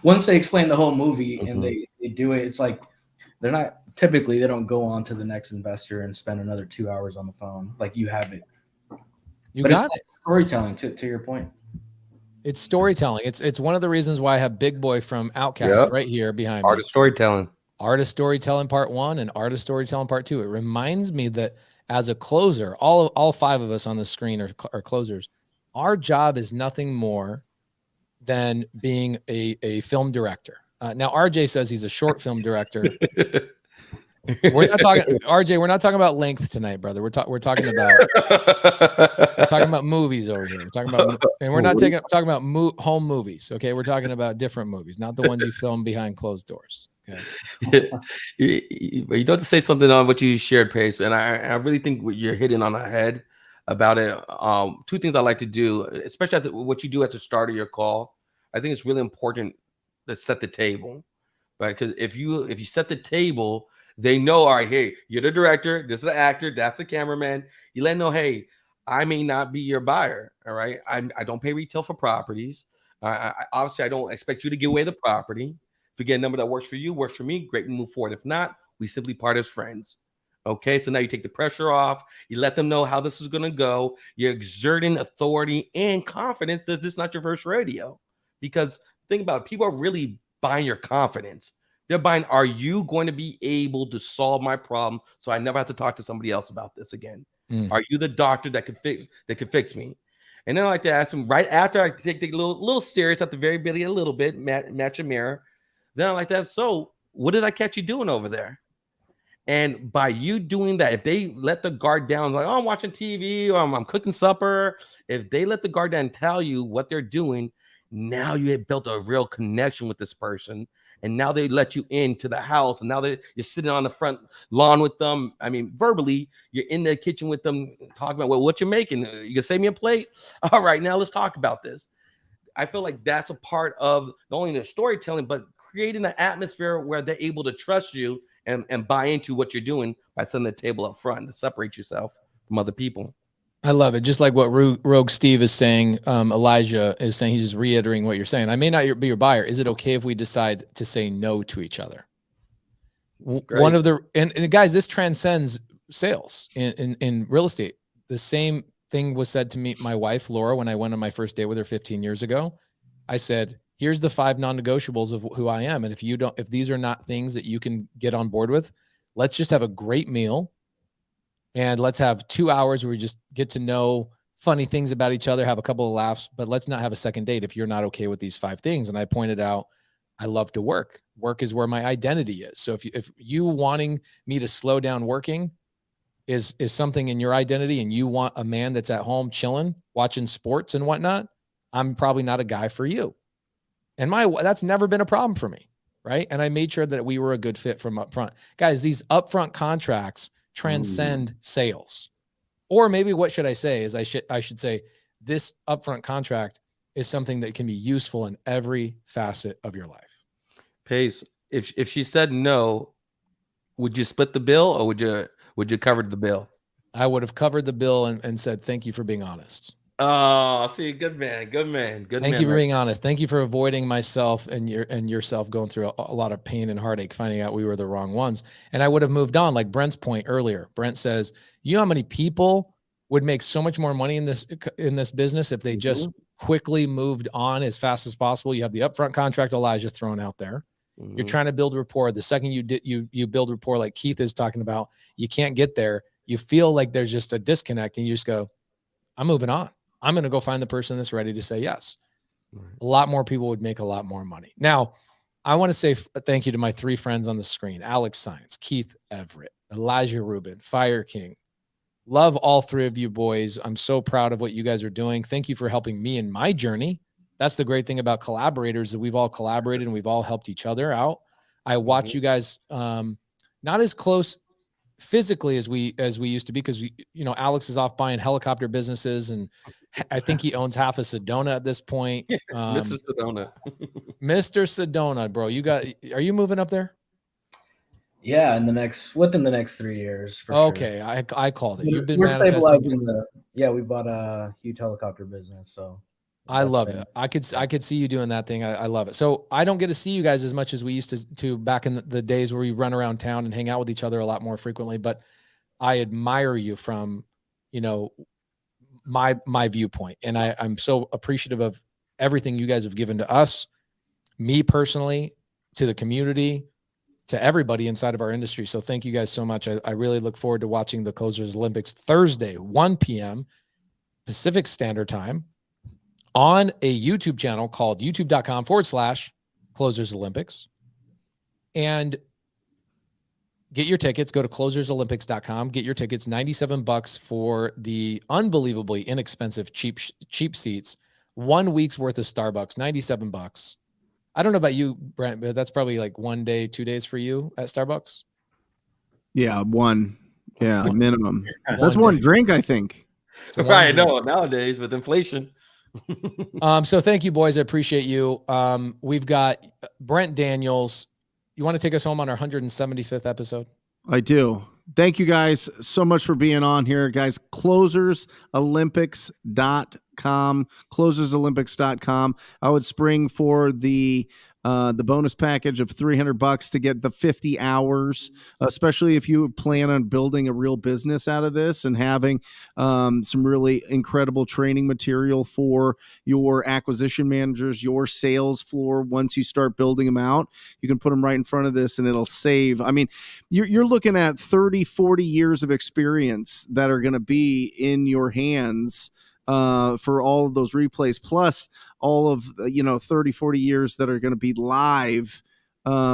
Once they explain the whole movie and they do it, it's like they don't go on to the next investor and spend another 2 hours on the phone. Like, you have it. You got it. Storytelling, to your point. It's storytelling. It's one of the reasons why I have Big Boy from Outkast right here behind Art of Storytelling. Art of Storytelling Part 1 and Art of Storytelling Part 2. It reminds me that as a closer, all five of us on the screen are closers. Our job is nothing more than being a film director. Now, RJ says he's a short film director. We're not talking, RJ. We're not talking about length tonight, brother. We're talking about movies over here. We're talking about, and we're not talking about home movies. Okay, we're talking about different movies, not the ones you film behind closed doors. Okay. You don't have to say something on what you shared, Pace, and I really think what you're hitting on the head about it. Two things I like to do, especially at what you do at the start of your call. I think it's really important to set the table, right? Because if you set the table, they know, all right, hey, you're the director, this is the actor, that's the cameraman. You let them know, hey, I may not be your buyer, all right? I don't pay retail for properties. Obviously, I don't expect you to give away the property. If you get a number that works for you, works for me, great, we move forward. If not, we simply part as friends. Okay, so now you take the pressure off. You let them know how this is going to go. You're exerting authority and confidence that this is not your first rodeo. Because think about it, people are really buying your confidence. They're buying, are you going to be able to solve my problem so I never have to talk to somebody else about this again? Are you the doctor that can fix me? And then I like to ask them right after I take the little serious at the very beginning, a little bit, match a mirror. Then I like that. So what did I catch you doing over there? And by you doing that, if they let the guard down, like, oh, I'm watching TV or I'm cooking supper, if they let the guard down and tell you what they're doing, now you have built a real connection with this person. And now they let you into the house. And now you're sitting on the front lawn with them. I mean, verbally, you're in the kitchen with them talking about, well, what you're making. You can save me a plate. All right, now let's talk about this. I feel like that's a part of not only the storytelling, but creating an atmosphere where they're able to trust you and buy into what you're doing by setting the table up front to separate yourself from other people. I love it. Just like what Rogue Steve is saying, Elijah is saying, he's just reiterating what you're saying. I may not be your buyer. Is it okay if we decide to say no to each other? Great. One of the, and guys, this transcends sales in real estate. The same thing was said to me, my wife, Laura, when I went on my first date with her 15 years ago. I said, here's the 5 non-negotiables of who I am. And if these are not things that you can get on board with, let's just have a great meal. And let's have 2 hours where we just get to know funny things about each other, have a couple of laughs, but let's not have a second date if you're not okay with these 5 things. And I pointed out, I love to work. Work is where my identity is. So if you wanting me to slow down working is something in your identity, and you want a man that's at home chilling, watching sports and whatnot, I'm probably not a guy for you. And that's never been a problem for me, right? And I made sure that we were a good fit from up front. Guys, these upfront contracts transcend sales. Or maybe what should I say is I should say this upfront contract is something that can be useful in every facet of your life. Pace, if she said no, would you split the bill, or would you cover the bill? I would have covered the bill and said, thank you for being honest. Oh, see, good man. Thank you for being honest. Thank you for avoiding myself and yourself going through a lot of pain and heartache, finding out we were the wrong ones. And I would have moved on, like Brent's point earlier. Brent says, you know how many people would make so much more money in this business if they just quickly moved on as fast as possible. You have the upfront contract, Elijah, thrown out there. You're trying to build rapport. The second you build rapport, like Keith is talking about, you can't get there. You feel like there's just a disconnect, and you just go, I'm moving on. I'm going to go find the person that's ready to say yes. A lot more people would make a lot more money. Now, I want to say thank you to my 3 friends on the screen, Alex Science, Keith Everett, Elijah Rubin, Fire King. Love all 3 of you boys. I'm so proud of what you guys are doing. Thank you for helping me in my journey. That's the great thing about collaborators, that we've all collaborated and we've all helped each other out. I watch you guys not as close physically as we used to be, because Alex is off buying helicopter businesses, and I think he owns half of Sedona at this point. Mr. Sedona. Mr. Sedona, bro, are you moving up there? Yeah, within the next 3 years. For okay, sure. I called it. You've been We're manifesting. stabilizing we bought a huge helicopter business, so I love it. I could see you doing that thing. I love it. So I don't get to see you guys as much as we used to back in the days where we run around town and hang out with each other a lot more frequently. But I admire you from, my viewpoint, and I'm so appreciative of everything you guys have given to us, me personally, to the community, to everybody inside of our industry. So thank you guys so much. I really look forward to watching the Closers Olympics Thursday, 1 p.m. Pacific Standard Time on a YouTube channel called youtube.com/Closers Olympics. And get your tickets. Go to closersolympics.com. Get your tickets. $97 for the unbelievably inexpensive, cheap seats. 1 week's worth of Starbucks, $97. I don't know about you, Brent, but that's probably like 1 day, 2 days for you at Starbucks. Yeah, one. Yeah, minimum. That's one drink, I think. Right. No, nowadays with inflation. So thank you, boys. I appreciate you. We've got Brent Daniels. You want to take us home on our 175th episode? I do. Thank you guys so much for being on here, guys. Closersolympics.com. Closersolympics.com. I would spring for the bonus package of $300 to get the 50 hours, especially if you plan on building a real business out of this and having some really incredible training material for your acquisition managers, your sales floor. Once you start building them out, you can put them right in front of this and it'll save. I mean, you're looking at 30, 40 years of experience that are going to be in your hands for all of those replays, plus all of 30, 40 years that are going to be live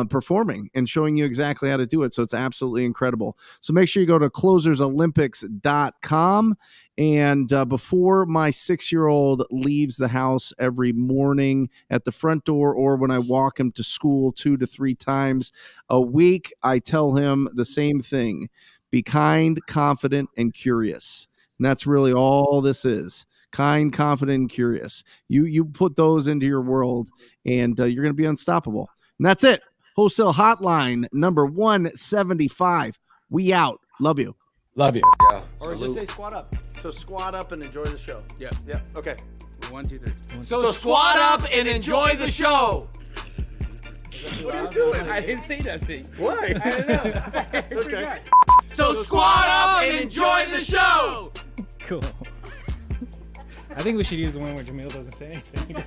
performing and showing you exactly how to do it. So it's absolutely incredible. So make sure you go to closersolympics.com. And before my 6-year-old leaves the house every morning at the front door, or when I walk him to school 2 to 3 times a week, I tell him the same thing: be kind, confident, and curious. And that's really all this is. Kind, confident, and curious. You put those into your world and you're going to be unstoppable. And that's it. Wholesale Hotline number 175. We out. Love you. Love you. Yeah. Or just say squat up. So squat up and enjoy the show. Yeah. Yeah. Okay. 1, 2, 3. So squat up and enjoy the show. What are you doing? I didn't say nothing. Why? I don't know. Okay. So squat up and enjoy the show. Cool. I think we should use the one where Jamil doesn't say anything.